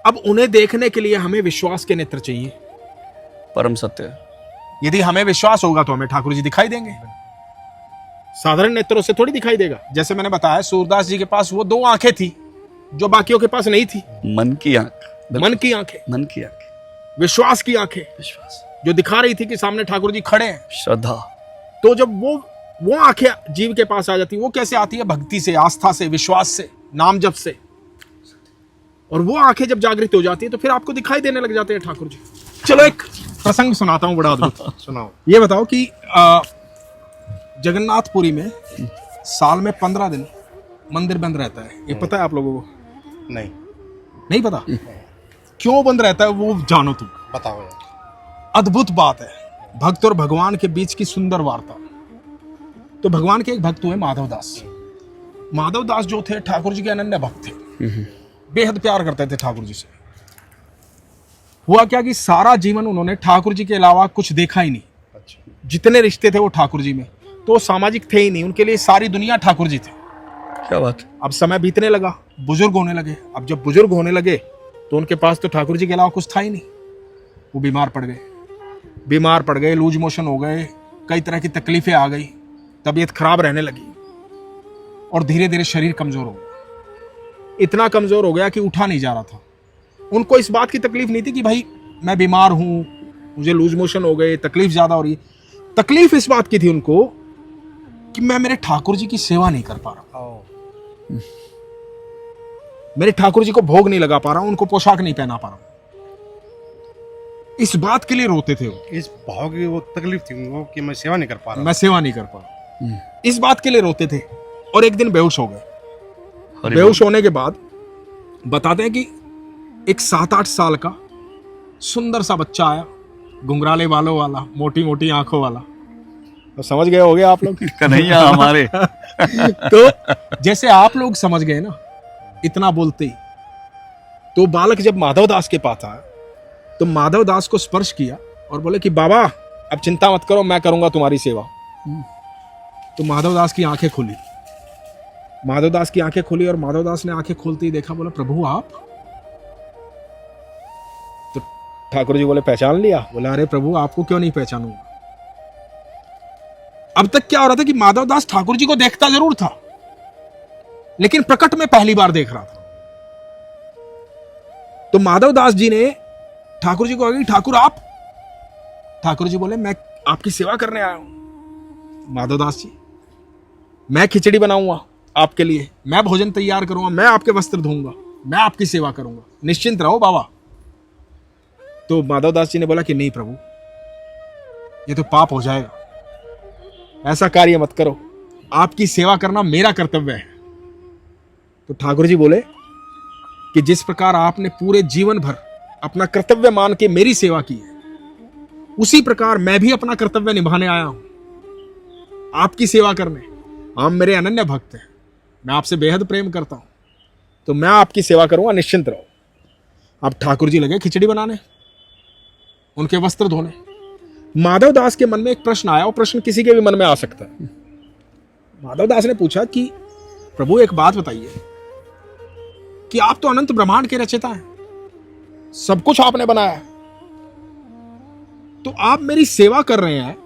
अब उन्हें देखने के लिए हमें विश्वास के नेत्र चाहिए। परम सत्य। यदि हमें विश्वास होगा तो हमें ठाकुर जी दिखाई देंगे, साधारण नेत्रों से थोड़ी दिखाई देगा। जैसे मैंने बताया सूरदास जी के पास वो 2 आंखें थी जो बाकियों के पास नहीं थी। मन की आंख, मन की आंखें, मन की आंखें, विश्वास की आंखें, विश्वास जो दिखा रही थी कि सामने ठाकुर जी खड़े हैं। श्रद्धा। तो जब वो आंखें जीव के पास आ जाती, वो कैसे आती है? भक्ति से, आस्था से, विश्वास से, नाम जप से। और वो आंखें जब जागृत हो जाती है तो फिर आपको दिखाई देने लग जाते हैं ठाकुर जी। चलो एक प्रसंग सुनाता हूं बड़ा अद्भुत। सुनाओ। ये बताओ कि जगन्नाथपुरी में साल में 15 दिन मंदिर बंद रहता है, ये पता है आप लोगों को? नहीं पता? क्यों बंद रहता है वो जानो तुम। बताओ यार। अद्भुत बात है, भक्त और भगवान के बीच की सुंदर वार्ता। तो भगवान के एक भक्त हुए माधवदास। माधवदास जो थे ठाकुर जी के अनन्य भक्त थे, बेहद प्यार करते थे ठाकुर जी से। हुआ क्या कि सारा जीवन उन्होंने ठाकुर जी के अलावा कुछ देखा ही नहीं। अच्छा। जितने रिश्ते थे वो ठाकुर जी में, तो वो सामाजिक थे ही नहीं, उनके लिए सारी दुनिया ठाकुर जी थे। क्या बात। अब समय बीतने लगा, बुजुर्ग होने लगे। अब जब बुजुर्ग होने लगे तो उनके पास तो ठाकुर जी के अलावा कुछ था ही नहीं। वो बीमार पड़ गए, लूज मोशन हो गए, कई तरह की तकलीफें आ गई, तबीयत खराब रहने लगी और धीरे धीरे शरीर कमजोर हो गया। इतना कमजोर हो गया कि उठा नहीं जा रहा था। उनको इस बात की तकलीफ नहीं थी कि भाई मैं बीमार हूं, मुझे लूज मोशन हो गए, तकलीफ ज्यादा हो रही है। तकलीफ इस बात की थी उनको कि मैं मेरे ठाकुर जी की सेवा नहीं कर पा रहा, मेरे ठाकुर जी को भोग नहीं लगा पा रहा हूं, उनको पोशाक नहीं पहना पा रहा हूं। इस बात के लिए रोते थे वो। इस भाव की वो तकलीफ थी उनको कि मैं सेवा नहीं कर पा रहा। मैं सेवा नहीं कर पा रहा, इस बात के लिए रोते थे। और एक दिन बेहोश हो गए। बेहोश होने के बाद बताते हैं कि एक 7-8 साल का सुंदर सा बच्चा आया, घुंघराले बालों वाला, मोटी मोटी आंखों वाला। तो समझ गए होगे आप लोग कन्हैया हमारे। तो जैसे आप लोग समझ गए ना इतना बोलते ही, तो बालक जब माधव दास के पास आया तो माधव दास को स्पर्श किया और बोले कि बाबा अब चिंता मत करो, मैं करूंगा तुम्हारी सेवा। तो माधव दास की आंखें खुली, माधव दास की आंखें खुली और माधव दास ने आंखें खोलते ही देखा, बोला प्रभु आप? तो ठाकुर जी बोले पहचान लिया? बोला अरे प्रभु आपको क्यों नहीं पहचानूंगा। अब तक क्या हो रहा था कि माधव दास ठाकुर जी को देखता जरूर था लेकिन प्रकट में पहली बार देख रहा था। तो माधव दास जी ने ठाकुर जी को कहा, ठाकुर आप? ठाकुर जी बोले मैं आपकी सेवा करने आया हूं। माधव दास जी, मैं खिचड़ी बनाऊंगा आपके लिए, मैं भोजन तैयार करूंगा, मैं आपके वस्त्र धोऊंगा, मैं आपकी सेवा करूंगा, निश्चिंत रहो बाबा। तो माधव दास जी ने बोला कि नहीं प्रभु, ये तो पाप हो जाएगा, ऐसा कार्य मत करो, आपकी सेवा करना मेरा कर्तव्य है। तो ठाकुर जी बोले कि जिस प्रकार आपने पूरे जीवन भर अपना कर्तव्य मान के मेरी सेवा की है, उसी प्रकार मैं भी अपना कर्तव्य निभाने आया हूं आपकी सेवा करने। आप मेरे अनन्य भक्त हैं, मैं आपसे बेहद प्रेम करता हूं, तो मैं आपकी सेवा करूंगा, निश्चिंत रहो। अब ठाकुर जी लगे खिचड़ी बनाने, उनके वस्त्र धोने। माधव दास के मन में एक प्रश्न आया, और प्रश्न किसी के भी मन में आ सकता है। माधव दास ने पूछा कि प्रभु एक बात बताइए कि आप तो अनंत ब्रह्मांड के रचयिता हैं, सब कुछ आपने बनाया है, तो आप मेरी सेवा कर रहे हैं,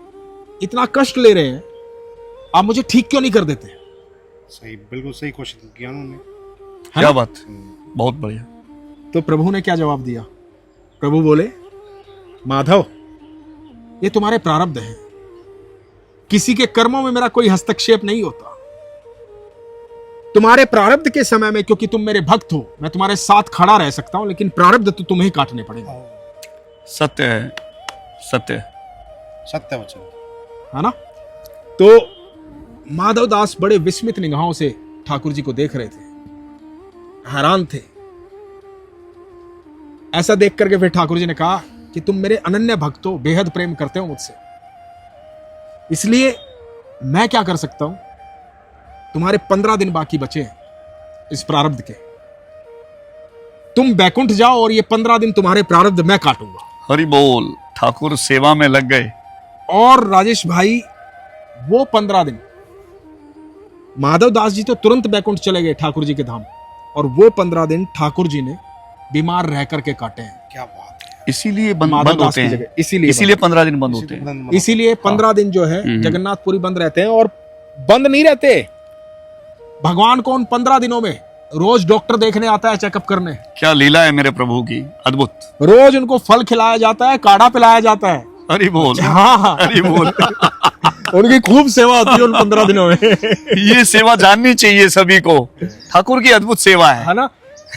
इतना कष्ट ले रहे हैं, आप मुझे ठीक क्यों नहीं कर देते? सही, बिल्कुल सही क्वेश्चन किया उन्होंने। क्या बात, बहुत बढ़िया। तो प्रभु ने क्या जवाब दिया? प्रभु बोले माधव ये तुम्हारे प्रारब्ध हैं, किसी के कर्मों में मेरा कोई हस्तक्षेप नहीं होता। तुम्हारे प्रारब्ध के समय में, क्योंकि तुम मेरे भक्त हो, मैं तुम्हारे साथ खड़ा रह सकता हूं, लेकिन प्रारब्ध तो तुम्हें काटने पड़ेगा। सत्य है, सत्य सत्य वचन है ना? तो माधव दास बड़े विस्मित निगाहों से ठाकुर जी को देख रहे थे, हैरान थे। ऐसा देख करके फिर ठाकुर जी ने कहा कि तुम मेरे अनन्य भक्त हो, बेहद प्रेम करते हो मुझसे, इसलिए मैं क्या कर सकता हूं, तुम्हारे 15 दिन बाकी बचे हैं इस प्रारब्ध के, तुम बैकुंठ जाओ और ये 15 दिन तुम्हारे प्रारब्ध मैं काटूंगा। हरि बोल। ठाकुर सेवा में लग गए। और राजेश भाई वो 15 दिन माधव दास जी तो तुरंत बैकुंठ चले गए ठाकुर जी के धाम, और वो 15 दिन ठाकुर जी ने बीमार रह करके काटे हैं। क्या बात है। इसीलिए बंद माधव दास होते की हैं, जगह, इसीलिए 15 दिन बंद होते हैं। इसीलिए 15 दिन जो है जगन्नाथपुरी बंद रहते हैं। और बंद नहीं रहते, भगवान को उन 15 दिनों में रोज डॉक्टर देखने आता है, चेकअप करने। क्या लीला है मेरे प्रभु की, अद्भुत। रोज उनको फल खिलाया जाता है, काढ़ा पिलाया जाता है। हरि बोल। हाँ हरि बोल। उनकी खूब सेवा होती है उन 15 दिनों में। ये सेवा जाननी चाहिए सभी को, ठाकुर की अद्भुत सेवा है ना?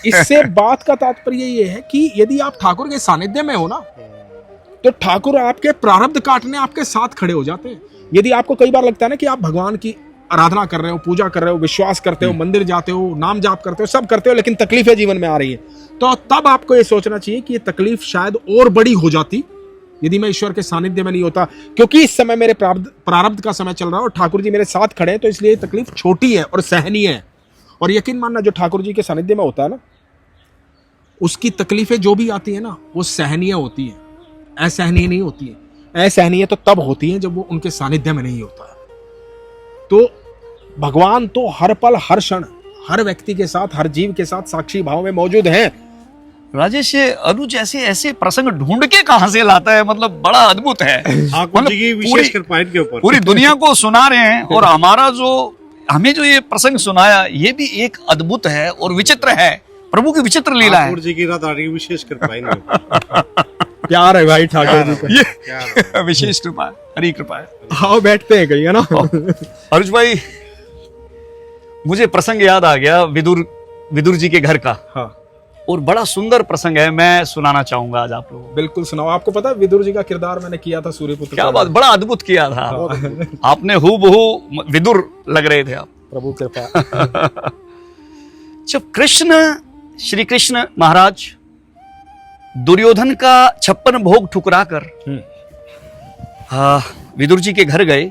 इससे बात का तात्पर्य ये है कि यदि आप ठाकुर के सानिध्य में हो ना, तो ठाकुर आपके प्रारब्ध काटने आपके साथ खड़े हो जाते हैं। यदि आपको कई बार लगता है ना कि आप भगवान की आराधना कर रहे हो, पूजा कर रहे हो, विश्वास करते हो, मंदिर जाते हो, नाम जाप करते हो, सब करते हो, लेकिन तकलीफें जीवन में आ रही है, तो तब आपको ये सोचना चाहिए कि ये तकलीफ शायद और बड़ी हो जाती यदि मैं ईश्वर के सानिध्य में नहीं होता, क्योंकि इस समय मेरे प्रारब्ध का समय चल रहा है और ठाकुर जी मेरे साथ खड़े हैं, तो इसलिए तकलीफ छोटी है और सहनीय है। और यकीन मानना, जो ठाकुर जी के सानिध्य में होता है ना, उसकी तकलीफें जो भी आती है ना वो सहनीय होती हैं, असहनीय नहीं होती है। असहनीय तो तब होती है जब वो उनके सानिध्य में नहीं होता है। तो भगवान तो हर पल हर क्षण हर व्यक्ति के साथ, हर जीव के साथ साक्षी भाव में मौजूद हैं। राजेश, अनुज ऐसे ऐसे प्रसंग ढूंढ के कहां से लाता है, मतलब बड़ा अद्भुत है। ठाकुर जी की विशेष कृपा इनके ऊपर, पूरी दुनिया को सुना रहे हैं, और हमें जो ये प्रसंग सुनाया ये भी एक अद्भुत है और विचित्र है, प्रभु की विचित्र लीला है। ठाकुर जी की राधारानी की विशेष कृपा इनके ऊपर। प्यार है भाई ठाकुर जी का। ये विशेष कृपा है, हरी कृपा है। हाँ, बैठते हैं कहीं, है ना। अनुज भाई, मुझे प्रसंग याद आ गया विदुर जी के घर का, हाँ, और बड़ा सुंदर प्रसंग है, मैं सुनाना चाहूंगा आज आप लोगों को। बिल्कुल सुनाओ। आपको पता है विदुर जी का किरदार मैंने किया था सूर्यपुत्र। क्या बात, बड़ा अद्भुत किया था आपने, हूबहू विदुर लग रहे थे आप। प्रभु कृपा। जब श्री कृष्ण महाराज दुर्योधन का 56 भोग ठुकरा कर विदुर जी के घर गए,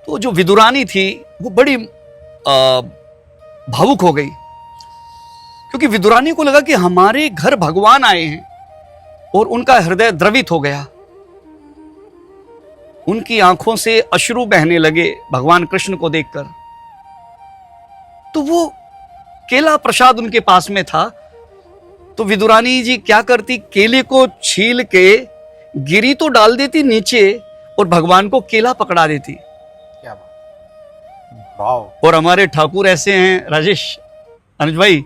तो जो विदुरानी थी वो बड़ी भावुक हो गई, क्योंकि विदुरानी को लगा कि हमारे घर भगवान आए हैं, और उनका हृदय द्रवित हो गया। उनकी आंखों से अश्रु बहने लगे भगवान कृष्ण को देखकर। तो वो केला प्रसाद उनके पास में था, तो विदुरानी जी क्या करती, केले को छील के गिरी तो डाल देती नीचे, और भगवान को केला पकड़ा देती। क्या बात, वाह। और हमारे ठाकुर ऐसे हैं राजेश, अनुज भाई,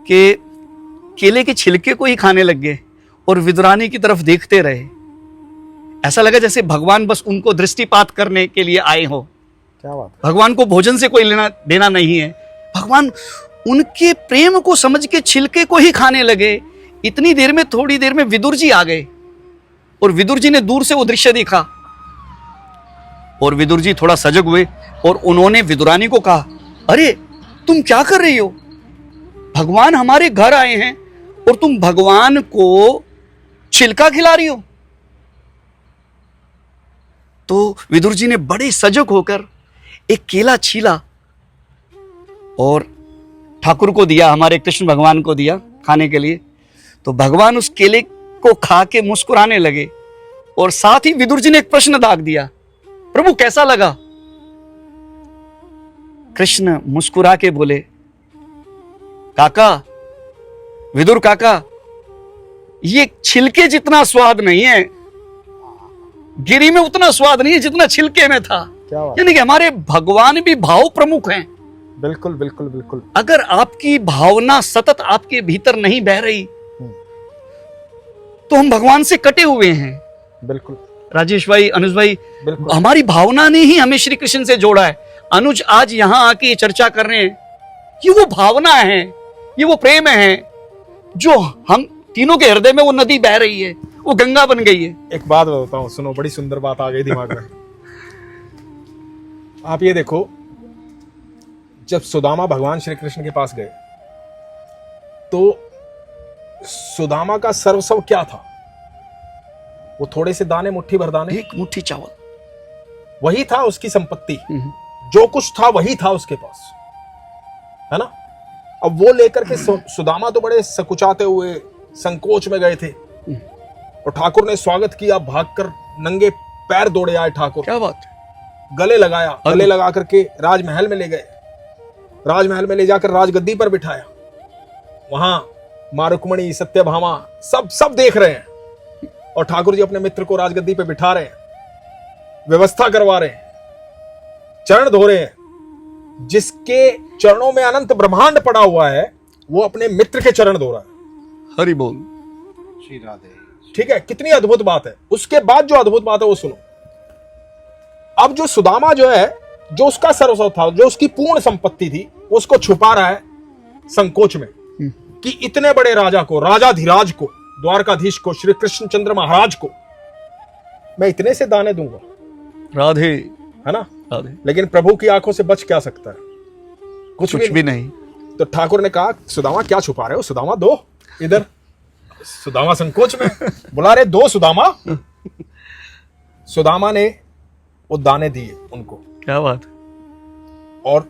कि केले के छिलके को ही खाने लग गए और विदुरानी की तरफ देखते रहे। ऐसा लगा जैसे भगवान बस उनको दृष्टिपात करने के लिए आए हो। क्या बात। भगवान को भोजन से कोई लेना देना नहीं है, भगवान उनके प्रेम को समझ के छिलके को ही खाने लगे। इतनी देर में, थोड़ी देर में विदुर जी आ गए, और विदुर जी ने दूर से वो दृश्य देखा, और विदुर जी थोड़ा सजग हुए, और उन्होंने विदुरानी को कहा, अरे तुम क्या कर रही हो, भगवान हमारे घर आए हैं और तुम भगवान को छिलका खिला रही हो। तो विदुर जी ने बड़े सजग होकर एक केला छीला और ठाकुर को दिया, हमारे कृष्ण भगवान को दिया खाने के लिए। तो भगवान उस केले को खा के मुस्कुराने लगे, और साथ ही विदुर जी ने एक प्रश्न दाग दिया, प्रभु कैसा लगा? कृष्ण मुस्कुरा के बोले, काका, विदुर काका, ये छिलके जितना स्वाद नहीं है, गिरी में उतना स्वाद नहीं है जितना छिलके में था। क्या बात। यानी कि हमारे भगवान भी भाव प्रमुख हैं। बिल्कुल बिल्कुल बिल्कुल। अगर आपकी भावना सतत आपके भीतर नहीं बह रही तो हम भगवान से कटे हुए हैं। बिल्कुल राजेश भाई, अनुज भाई, बिल्कुल। हमारी भावना ने ही हमें श्री कृष्ण से जोड़ा है। अनुज आज यहां आके ये चर्चा कर रहे हैं, ये वो भावना है, ये वो प्रेम है जो हम तीनों के हृदय में वो नदी बह रही है, वो गंगा बन गई है। एक बात बताता हूँ, सुनो, बड़ी सुंदर बात आ गई दिमाग में। आप ये देखो, जब सुदामा भगवान श्री कृष्ण के पास गए तो सुदामा का सर्वस्व क्या था? वो थोड़े से दाने, मुट्ठी भर दाने, एक मुट्ठी चावल, वही था उसकी संपत्ति। जो कुछ था वही था उसके पास, है ना। अब वो लेकर के सुदामा तो बड़े सकुचाते हुए संकोच में गए थे, और ठाकुर ने स्वागत किया, भागकर नंगे पैर दौड़े आए ठाकुर। क्या बात, गले लगाया, गले लगा करके राजमहल में ले गए। राजमहल में ले जाकर राजगद्दी पर बिठाया। वहां मां रुक्मणी, सत्यभामा सब देख रहे हैं, और ठाकुर जी अपने मित्र को राजगद्दी पे बिठा रहे हैं, व्यवस्था करवा रहे हैं, चरण धो रहे हैं। जिसके चरणों में अनंत ब्रह्मांड पड़ा हुआ है वो अपने मित्र के चरण धो रहा है। हरि बोल, श्री राधे। ठीक है, कितनी अद्भुत बात है। उसके बाद जो अद्भुत बात है वो सुनो। अब जो सुदामा जो है, जो उसका सर्वस्व था, जो उसकी पूर्ण संपत्ति थी, वो उसको छुपा रहा है संकोच में, कि इतने बड़े राजा को, राजाधिराज को, द्वारकाधीश को, श्री कृष्णचंद्र महाराज को मैं इतने से दाने दूंगा, राधे, है ना। राधे। लेकिन प्रभु की आंखों से बच क्या सकता है? कुछ भी नहीं। तो ठाकुर ने कहा, सुदामा क्या छुपा रहे हो, सुदामा दो इधर। सुदामा संकोच में बुला रहे, दो सुदामा। सुदामा ने वो दाने दिए उनको। क्या बात। और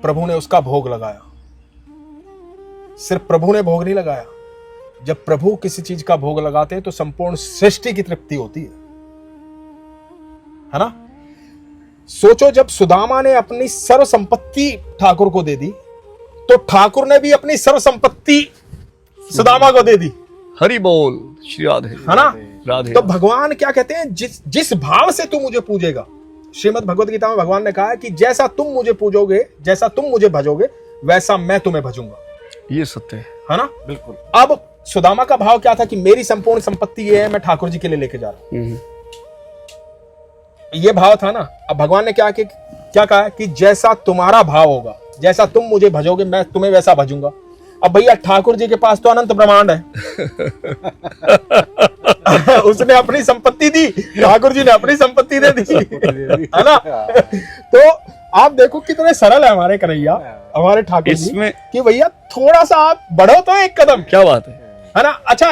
प्रभु ने उसका भोग लगाया। सिर्फ प्रभु ने भोग नहीं लगाया, जब प्रभु किसी चीज का भोग लगाते हैं तो संपूर्ण सृष्टि की तृप्ति होती है ना। सोचो, जब सुदामा ने अपनी सर्व संपत्ति ठाकुर को दे दी तो ठाकुर ने भी अपनी सर्व संपत्ति सुदामा को दे दी। हरि बोल, श्री राधे, है ना। राधे। तो भगवान क्या कहते हैं, जिस भाव से तू मुझे पूजेगा, श्रीमद् भगवत गीता में भगवान ने कहा है कि जैसा तुम मुझे पूजोगे, जैसा तुम मुझे भजोगे, वैसा मैं तुम्हें भजूंगा। ये सत्य है ना। बिल्कुल। अब सुदामा का भाव क्या था कि मेरी संपूर्ण संपत्ति ये है, मैं ठाकुर जी के लिए लेके जा रहा हूं, ये भाव था ना। अब भगवान ने क्या कहा कि जैसा तुम्हारा भाव होगा, जैसा तुम मुझे भजोगे, मैं तुम्हें वैसा भजूंगा। अब भैया ठाकुर जी के पास तो अनंत ब्रह्मांड है उसने अपनी संपत्ति दी, ठाकुर जी ने अपनी संपत्ति दे दी, है ना। तो आप देखो कितने सरल है हमारे कन्हैया, हमारे ठाकुर जी, कि भैया थोड़ा सा आप बढ़ो तो एक कदम। क्या बात है ना। अच्छा,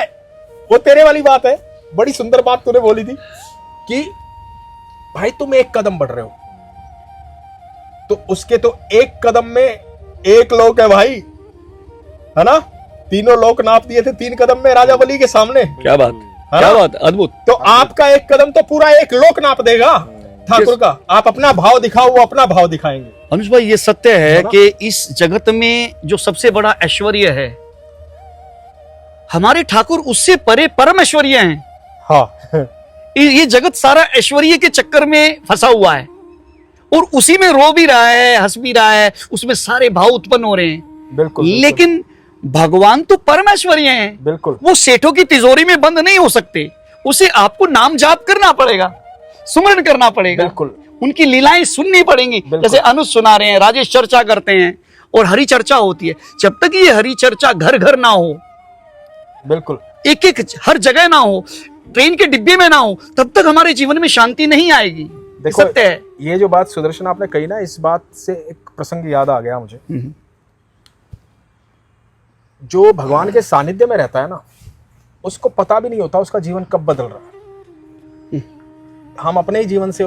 वो तेरे वाली बात है, बड़ी सुंदर बात तूने बोली थी कि भाई तुम एक कदम बढ़ रहे हो, तो उसके तो एक कदम में एक लोक है भाई, है ना। तीनों लोक नाप दिए थे 3 कदम में राजा बलि के सामने। क्या बात, क्या बात, अद्भुत। तो आपका एक कदम तो पूरा एक लोक नाप देगा ठाकुर का। आप अपना भाव दिखाओ, वो अपना भाव दिखाएंगे। अनुज भाई, ये सत्य है कि इस जगत में जो सबसे बड़ा ऐश्वर्य है, हमारे ठाकुर उससे परे परम ऐश्वर्य हैं। हाँ। ये जगत सारा ऐश्वर्य के चक्कर में फंसा हुआ है और उसी में रो भी रहा है, हंस भी रहा है, उसमें सारे भाव उत्पन्न हो रहे हैं। बिल्कुल। लेकिन भगवान तो परम ऐश्वर्य हैं। बिल्कुल। वो सेठों की तिजोरी में बंद नहीं हो सकते, उसे आपको नाम जाप करना पड़ेगा, सुमरण करना पड़ेगा। बिल्कुल। उनकी लीलाएं सुननी पड़ेंगी। जैसे अनुज सुना रहे हैं, राजेश चर्चा करते हैं और हरि चर्चा होती है। जब तक ये हरि चर्चा घर घर ना हो, बिल्कुल, एक एक हर जगह ना हो, ट्रेन के डिब्बे में ना हो, तब तक हमारे जीवन में शांति नहीं आएगी। देखो, सत्य है। ये जो बात सुदर्शन आपने कही ना, इस बात से एक प्रसंग याद आ गया मुझे। जो भगवान के सानिध्य में रहता है ना, उसको पता भी नहीं होता उसका जीवन कब बदल रहा है। हम अपने ही जीवन से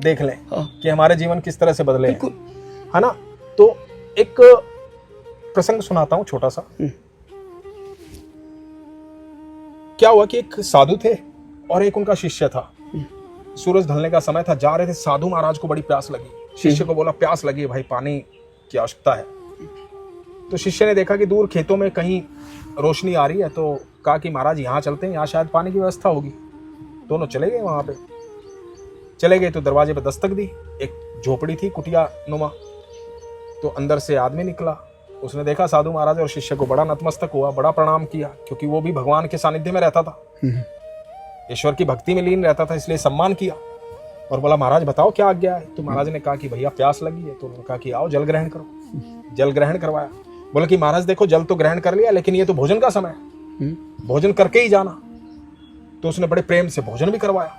देख लें कि हमारे जीवन किस तरह से बदले हैं, है ना। तो एक प्रसंग सुनाता हूं छोटा सा। क्या हुआ कि एक साधु थे और एक उनका शिष्य था। सूरज ढलने का समय था, जा रहे थे, साधु महाराज को बड़ी प्यास लगी। शिष्य को बोला, प्यास लगी है भाई, पानी की आवश्यकता है। तो शिष्य ने देखा कि दूर खेतों में कहीं रोशनी आ रही है, तो कहा कि महाराज यहाँ चलते हैं, यहाँ शायद पानी की व्यवस्था होगी। दोनों चले गए, वहां पे चले गए तो दरवाजे पर दस्तक दी। एक झोपड़ी थी कुटिया नुमा, तो अंदर से आदमी निकला। उसने देखा साधु महाराज और शिष्य को, बड़ा नतमस्तक हुआ, बड़ा प्रणाम किया, क्योंकि वो भी भगवान के सानिध्य में रहता था, ईश्वर की भक्ति में लीन रहता था, इसलिए सम्मान किया। और बोला, महाराज बताओ क्या आज्ञा है। तो महाराज ने कहा कि भैया प्यास लगी है। तो उन्होंने कहा कि आओ जल ग्रहण करो। जल ग्रहण करवाया। बोला कि महाराज देखो, जल तो ग्रहण कर लिया, लेकिन ये तो भोजन का समय है, भोजन करके ही जाना। तो उसने बड़े प्रेम से भोजन भी करवाया।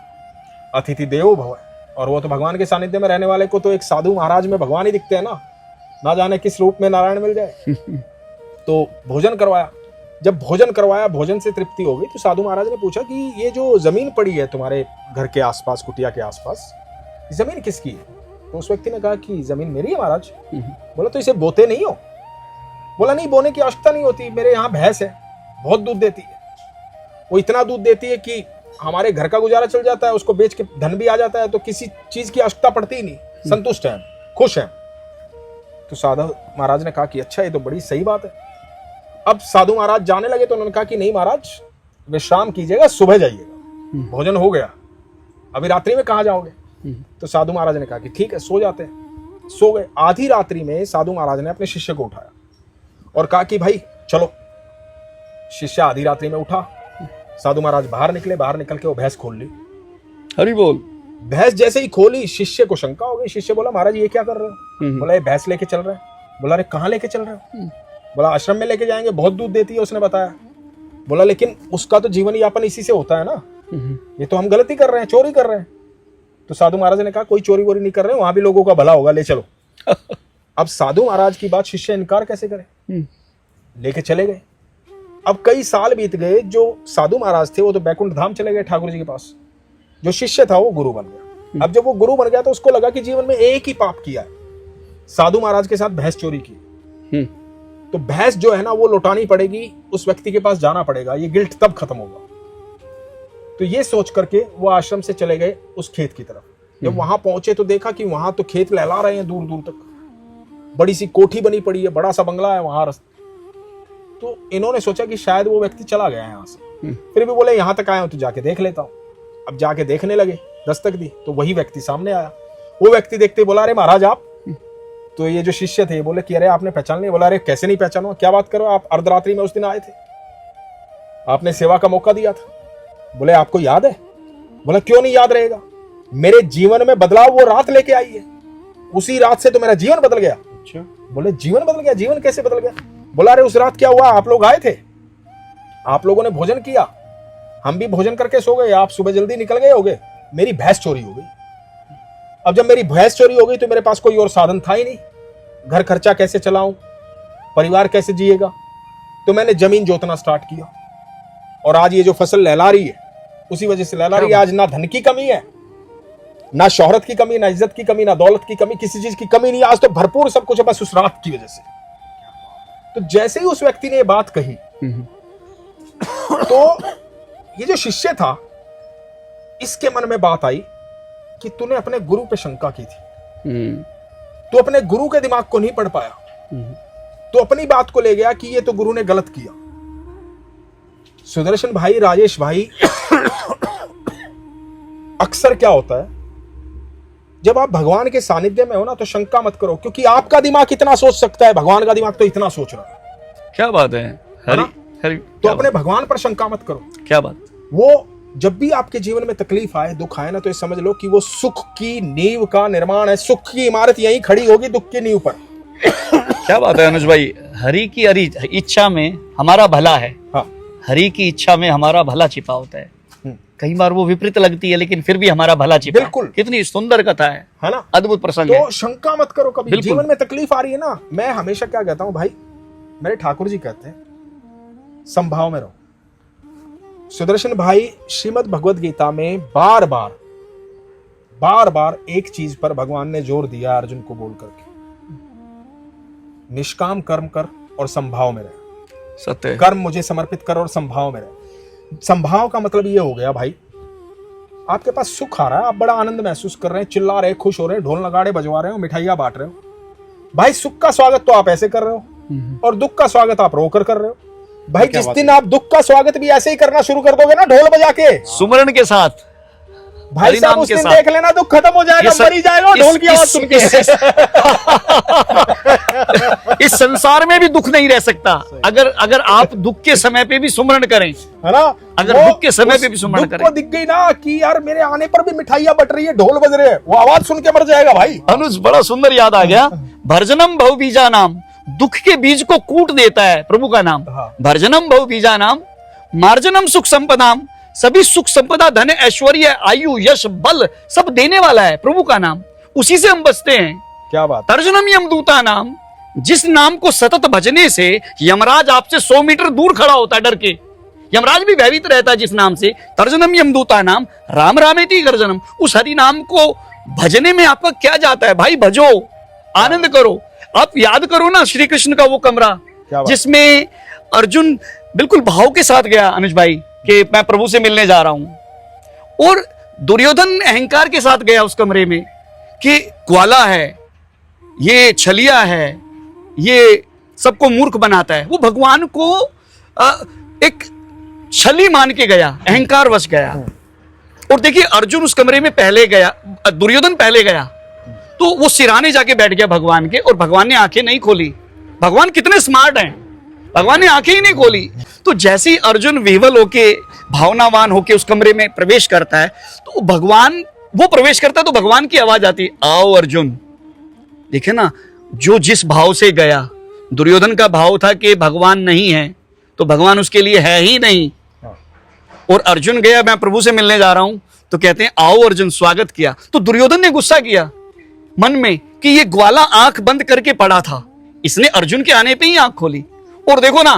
अतिथि देवो भव। और वो तो भगवान के सानिध्य में रहने वाले को तो एक साधु महाराज में भगवान ही दिखते हैं ना जाने किस रूप में नारायण मिल जाए। तो भोजन करवाया। जब भोजन करवाया, भोजन से तृप्ति हो गई, तो साधु महाराज ने पूछा कि ये जो जमीन पड़ी है तुम्हारे घर के आसपास, कुटिया के आसपास, जमीन किसकी है। तो उस व्यक्ति ने कहा कि जमीन मेरी है महाराज। बोला, तो इसे बोते नहीं हो। बोला, नहीं, बोने की आवश्यकता नहीं होती, मेरे यहाँ भैंस है, बहुत दूध देती है। वो इतना दूध देती है कि हमारे घर का गुजारा चल जाता है, उसको बेच के धन भी आ जाता है, तो किसी चीज की आवश्यकता पड़ती ही नहीं, संतुष्ट है, खुश है। तो साधु महाराज ने कहा कि अच्छा, ये तो बड़ी सही बात है। अब साधु महाराज जाने लगे तो उन्होंने कहा कि नहीं महाराज, विश्राम कीजिएगा, सुबह जाइएगा, भोजन हो गया, अभी रात्रि में कहाँ जाओगे। तो साधु महाराज ने कहा कि ठीक है, सो जाते हैं। सो गए। आधी रात्रि में साधु महाराज ने अपने शिष्य को उठाया और कहा कि भाई चलो। शिष्य आधी रात्रि में उठा। साधु महाराज बाहर निकले, बाहर निकल के वो भैंस खोल ली। हरि बोल। भैंस जैसे ही खोली, शिष्य को शंका हो गई। शिष्य बोला, महाराज ये क्या कर रहे हो। बोला, ये भैंस लेके चल रहे हैं। बोला, अरे कहाँ लेके चल रहे हो। बोला, आश्रम में लेके जाएंगे, बहुत दूध देती है, उसने बताया। बोला, लेकिन उसका तो जीवन यापन इसी से होता है ना, ये तो हम गलती कर रहे हैं, चोरी कर रहे हैं। तो साधु महाराज ने कहा, कोई चोरी वोरी नहीं कर रहे, वहां भी लोगों का भला होगा, ले चलो। अब साधु महाराज की बात शिष्य इनकार कैसे करे, लेके चले गए। अब कई साल बीत गए। जो साधु महाराज थे वो तो बैकुंठ धाम चले गए ठाकुर जी के पास। जो शिष्य था वो गुरु बन गया। अब जब वो गुरु बन गया तो उसको लगा कि जीवन में एक ही पाप किया है, साधु महाराज के साथ भैंस चोरी की। तो भैंस जो है ना वो लौटानी पड़ेगी, उस व्यक्ति के पास जाना पड़ेगा, ये गिल्ट तब खत्म होगा। तो ये सोच करके वो आश्रम से चले गए उस खेत की तरफ। जब वहां पहुंचे तो देखा कि वहां तो खेत लहला रहे हैं दूर दूर तक, बड़ी सी कोठी बनी पड़ी है, बड़ा सा बंगला है वहां। तो इन्होंने सोचा कि शायद वो व्यक्ति चला गया है यहाँ से, फिर भी बोले यहाँ तक आए हो तो जाके देख लेता हूँ। अब जाके देखने लगे, दस्तक दी तो वही व्यक्ति सामने आया। वो व्यक्ति देखते बोला, अरे महाराज आप? तो ये जो शिष्य थे बोले कि अरे आपने पहचान लिया? बोला अरे कैसे नहीं पहचानो, क्या बात करो, आप अर्धरात्रि में उस दिन आए थे, आपने सेवा का मौका दिया था। बोले आपको याद है? बोला क्यों नहीं याद रहेगा, मेरे जीवन में बदलाव वो रात लेके आई है, उसी रात से तो मेरा जीवन बदल गया। अच्छा। बोले जीवन बदल गया? जीवन कैसे बदल गया? बोला अरे उस रात क्या हुआ, आप लोग आए थे, आप लोगों ने भोजन किया, हम भी भोजन करके सो गए, आप सुबह जल्दी निकल गए होगे, मेरी भैंस चोरी हो गई। अब जब मेरी भैंस चोरी हो गई तो मेरे पास कोई और साधन था ही नहीं, घर खर्चा कैसे चलाऊं, परिवार कैसे जिएगा, तो मैंने जमीन जोतना स्टार्ट किया। और आज ये जो फसल लहला रही है उसी वजह से लहला रही है। आज ना धन की कमी है, ना शोहरत की कमी, ना इज्जत की कमी, ना दौलत की कमी, किसी चीज की कमी नहीं, आज तो भरपूर सब कुछ है, बस उस रात की वजह से। तो जैसे ही उस व्यक्ति ने ये बात कही तो ये जो शिष्य था इसके मन में बात आई कि तूने अपने गुरु पे शंका की थी, तू अपने गुरु के दिमाग को नहीं पढ़ पाया, तो अपनी बात को ले गया कि ये तो गुरु ने गलत किया। सुदर्शन भाई, राजेश भाई, अक्सर क्या होता है जब आप भगवान के सानिध्य में हो ना तो शंका मत करो, क्योंकि आपका दिमाग इतना सोच सकता है, भगवान का दिमाग तो इतना सोच रहा है। क्या बात है हरि, तो अपने भगवान पर शंका मत करो। क्या बात। वो जब भी आपके जीवन में तकलीफ आए, दुख आए ना, तो ये समझ लो कि वो सुख की नींव का निर्माण है। सुख की इमारत यहीं खड़ी होगी दुख की नींव पर। क्या बात है अनुज भाई, हरि की इच्छा में हमारा भला है। हाँ, हरि की इच्छा में हमारा भला छिपा होता है। कई बार वो विपरीत लगती है लेकिन फिर भी हमारा भला छिपा। बिल्कुल। कितनी सुंदर कथा है ना, अद्भुत प्रसंग तो है। शंका मत करो कभी। जीवन में तकलीफ आ रही है ना, मैं हमेशा क्या कहता हूं भाई, मेरे ठाकुर जी कहते हैं संभाव में रहो। सुदर्शन भाई, श्रीमद् भगवद गीता में बार बार एक चीज पर भगवान ने जोर दिया अर्जुन को बोल करके, निष्काम कर्म कर और संभाव में रहे। सत्य। कर्म मुझे समर्पित कर और संभाव में रहे। संभाव का मतलब ये हो गया भाई, आपके पास सुख आ रहा है, आप बड़ा आनंद महसूस कर रहे हैं, चिल्ला रहे, खुश हो रहे हैं, ढोल नगाड़े बजवा रहे हो, मिठाइयां बांट रहे हो। भाई सुख का स्वागत तो आप ऐसे कर रहे हो और दुख का स्वागत आप रोकर कर रहे हो। भाई जिस दिन आप दुख का स्वागत भी ऐसे ही करना शुरू कर दोगे ना, ढोल बजा के, सुमरण के साथ, भाई साहब उस दिन देख लेना दुख खत्म हो जाएगा, मरी जाएगा ढोल की आवाज सुन के। इस संसार में भी दुख नहीं रह सकता अगर आप दुख के समय पे भी सुमरण करें, है ना। अगर दुख के समय पे भी सुमरण करें। दुख को दिख गई ना कि यार मेरे आने पर भी मिठाइयां बट रही है, ढोल बज रहे हैं, वो आवाज सुन के मर जाएगा भाई। अनुज बड़ा सुंदर याद आ गया, भर्जनम भव बीजा नाम, दुख के बीज को कूट देता है प्रभु का नाम। भर्जनम भव बीजा नाम, मार्जनम सुख संपदाम, सभी सुख संपदा, धन, ऐश्वर्य, आयु, यश, बल सब देने वाला है प्रभु का नाम, उसी से हम बचते हैं। क्या बात। तर्जनम यमदूता नाम, जिस नाम को सतत भजने से यमराज आपसे 100 मीटर दूर खड़ा होता है डर के, यमराज भी भयभीत रहता है जिस नाम से। तर्जनम यमदूता नाम, राम रामेति गर्जनम, उस हरि नाम को भजने में आपका क्या जाता है भाई, भजो, आनंद करो। आप याद करो ना श्री कृष्ण का वो कमरा जिसमें अर्जुन बिल्कुल भाव के साथ गया अनुज भाई कि मैं प्रभु से मिलने जा रहा हूं, और दुर्योधन अहंकार के साथ गया उस कमरे में कि ग्वाला है, ये छलिया है, ये सबको मूर्ख बनाता है। वो भगवान को एक छली मान के गया, अहंकार वश गया। और देखिए अर्जुन उस कमरे में पहले गया, दुर्योधन पहले गया, तो वो सिराने जाके बैठ गया भगवान के, और भगवान ने आंखें नहीं खोली। भगवान कितने स्मार्ट हैं, भगवान ने आंखें ही नहीं खोली। तो जैसे ही अर्जुन विह्वल होके, भावनावान होके उस कमरे में प्रवेश करता है, तो भगवान, वो प्रवेश करता है तो भगवान की आवाज आती, आओ अर्जुन। देखे ना, जो जिस भाव से गया, दुर्योधन का भाव था कि भगवान नहीं है तो भगवान उसके लिए है ही नहीं, और अर्जुन गया मैं प्रभु से मिलने जा रहा हूं, तो कहते हैं आओ अर्जुन, स्वागत किया। तो दुर्योधन ने गुस्सा किया मन में कि ये ग्वाला आंख बंद करके पड़ा था, इसने अर्जुन के आने पे ही आंख खोली। और देखो ना,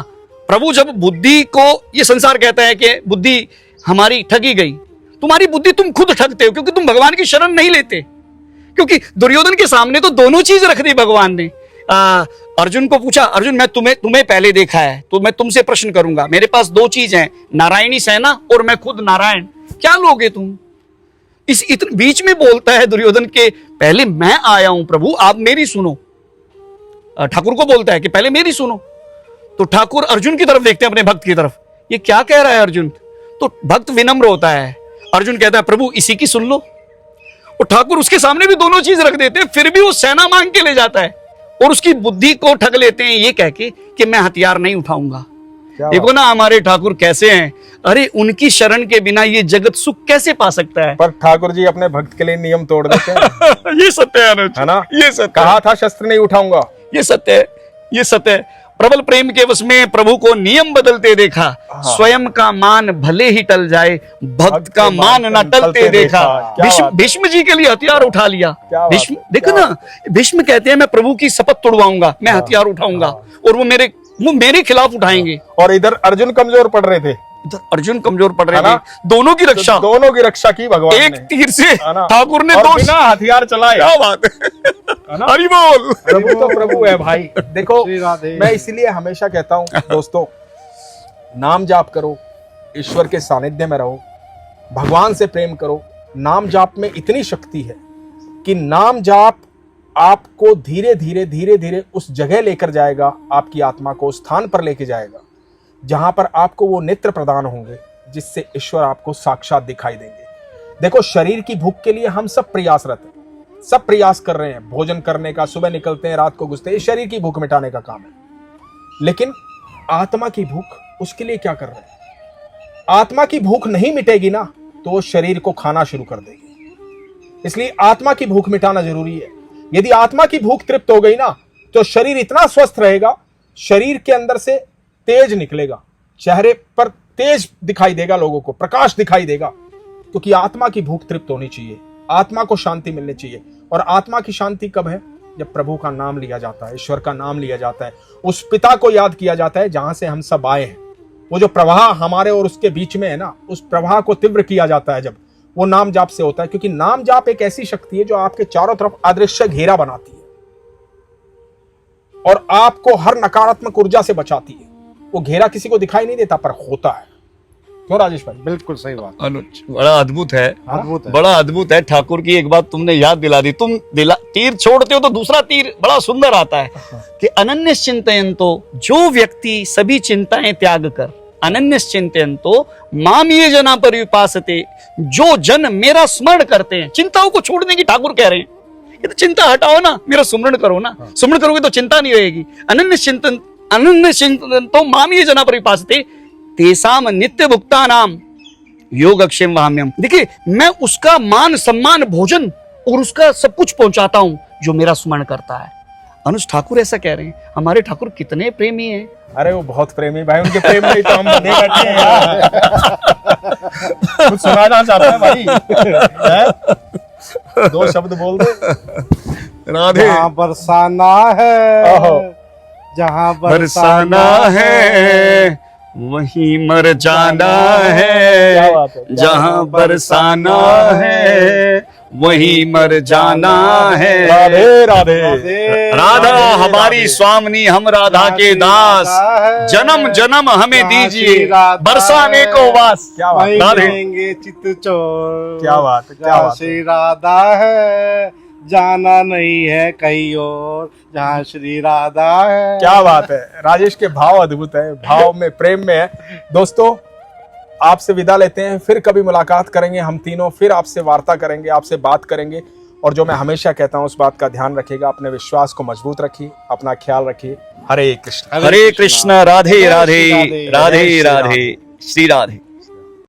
प्रभु जब बुद्धि को, ये संसार कहता है कि बुद्धि हमारी ठगी गई, तुम्हारी बुद्धि तुम खुद ठगते हो, क्योंकि तुम भगवान की शरण नहीं लेते। क्योंकि दुर्योधन के सामने तो दोनों चीज रख दी भगवान ने, अर्जुन को पूछा, अर्जुन मैं तुम्हें पहले देखा है तो मैं तुमसे प्रश्न करूंगा, मेरे पास दो चीज हैं, नारायणी सेना और मैं खुद नारायण, क्या लोगे तुम? इस इतने बीच में बोलता है दुर्योधन के पहले मैं आया हूं प्रभु, आप मेरी सुनो। ठाकुर को बोलता है कि पहले मेरी सुनो। तो ठाकुर अर्जुन की तरफ देखते हैं, अपने भक्त की तरफ, ये क्या कह रहा है अर्जुन? तो भक्त विनम्र होता है, अर्जुन कहता है प्रभु इसी की सुन लो। और ठाकुर उसके सामने भी दोनों चीज रख देते हैं, फिर भी वो सेना मांग के ले जाता है और उसकी बुद्धि को ठग लेते हैं ये कह के कि मैं हथियार नहीं उठाऊंगा। देखो ना हमारे ठाकुर कैसे हैं, अरे उनकी शरण के बिना ये जगत सुख कैसे पा सकता है? पर ठाकुर जी अपने भक्त के लिए नियम तोड़ देते हैं। ये सत्य है अनुज, है ना? ये सत्य कहा था शस्त्र नहीं उठाऊंगा, ये सत्य है, ये सत्य है। प्रबल प्रेम के वश में प्रभु को नियम बदलते देखा, स्वयं का मान भले ही टल जाए, भक्त का मान न टलते देखा। भीष्म जी के लिए हथियार उठा लिया। भीष्म देखो ना, भीष्म कहते हैं मैं प्रभु की शपथ तोड़वाऊंगा, मैं हथियार उठाऊंगा और वो मेरे खिलाफ उठाएंगे। और इधर अर्जुन कमजोर पड़ रहे थे, इधर अर्जुन कमजोर पड़ रहे थे, दोनों की रक्षा की भगवान एक तीर से ठाकुर ने दो बिना हथियार चलाए। क्या बात है, हरि बोल। प्रभु तो प्रभु है भाई। देखो मैं इसलिए हमेशा कहता हूँ दोस्तों, नाम जाप करो, ईश्वर के सानिध्य में रहो, भगवान से प्रेम करो। नाम जाप में इतनी शक्ति है कि नाम जाप आपको धीरे धीरे उस जगह लेकर जाएगा, आपकी आत्मा को उस स्थान पर लेके जाएगा जहां पर आपको वो नेत्र प्रदान होंगे जिससे ईश्वर आपको साक्षात दिखाई देंगे। देखो शरीर की भूख के लिए हम सब प्रयासरत हैं, सब प्रयास कर रहे हैं भोजन करने का, सुबह निकलते हैं रात को घुसते हैं, ये शरीर की भूख मिटाने का काम है। लेकिन आत्मा की भूख, उसके लिए क्या कर रहे हैं? आत्मा की भूख नहीं मिटेगी ना तो वो शरीर को खाना शुरू कर देगी। इसलिए आत्मा की भूख मिटाना जरूरी है। यदि आत्मा की भूख तृप्त हो गई ना तो शरीर इतना स्वस्थ रहेगा, शरीर के अंदर से तेज निकलेगा, चेहरे पर तेज दिखाई देगा, लोगों को प्रकाश दिखाई देगा, क्योंकि आत्मा की भूख तृप्त होनी चाहिए, आत्मा को शांति मिलनी चाहिए। और आत्मा की शांति कब है? जब प्रभु का नाम लिया जाता है, ईश्वर का नाम लिया जाता है, उस पिता को याद किया जाता है जहां से हम सब आए हैं। वो जो प्रवाह हमारे और उसके बीच में है ना, उस प्रवाह को तीव्र किया जाता है जब वो नाम जाप से होता है। क्योंकि नाम जाप एक ऐसी शक्ति है जो आपके चारों तरफ अदृश्य घेरा बनाती है और आपको हर नकारात्मक ऊर्जा से बचाती है। वो घेरा किसी को दिखाई नहीं देता पर होता है। क्यों राजेश भाई? बिल्कुल सही बात। अनुज बड़ा अद्भुत है, अद्भुत है, बड़ा अद्भुत है। ठाकुर की एक बात तुमने याद दिला दी, तुम तीर छोड़ते हो तो दूसरा तीर बड़ा सुंदर आता है कि अनन्य चिंतयन्तो, जो व्यक्ति सभी चिंताएं त्याग कर, अनन्य चिंतयन्तो माम ये जना परिपासते, जो जन मेरा स्मरण करते हैं। चिंताओं को छोड़ने की ठाकुर कह रहे हैं, ये तो चिंता हटाओ ना, मेरा सुमरण करो ना, सुमरण करोगे तो चिंता नहीं रहेगी। अनन्य चिंतयन्तो माम ये जना परिपासते तेसाम नित्य भुक्ता नाम योगक्षेम वहाम्यम। देखिए मैं उसका मान सम्मान भोजन और उसका सब कुछ पहुंचाता हूं जो मेरा स्मरण करता है। अनुज ठाकुर ऐसा कह रहे हैं। हमारे ठाकुर कितने प्रेमी हैं। अरे वो बहुत प्रेमी भाई, उनके प्रेम में ही तो हम बंधे बैठे हैं यार। कुछ सुनाना चाहते हैं भाई? दो शब्द बोल दे। राधे। जहाँ बरसाना है, जहाँ बरसाना है वहीं मर जाना है, जहाँ बरसाना है वहीं मर जाना है। राधे राधे राधा हमारी स्वामिनी, हम राधा के दास, जन्म जन्म हमें दीजिए बरसाने को वास। क्या बात, राधे चित चोर। क्या बात, क्या बात। श्री राधा है, जाना नहीं है कहीं और, जहाँ श्री राधा है। क्या बात है। राजेश के भाव अद्भुत है, भाव में प्रेम में है। दोस्तों आपसे विदा लेते हैं, फिर कभी मुलाकात करेंगे हम तीनों, फिर आपसे वार्ता करेंगे, आपसे बात करेंगे। और जो मैं हमेशा कहता हूं उस बात का ध्यान रखिएगा, अपने विश्वास को मजबूत रखिए, अपना ख्याल रखिए। हरे कृष्ण। हरे कृष्ण। राधे राधे राधे राधे श्री राधे।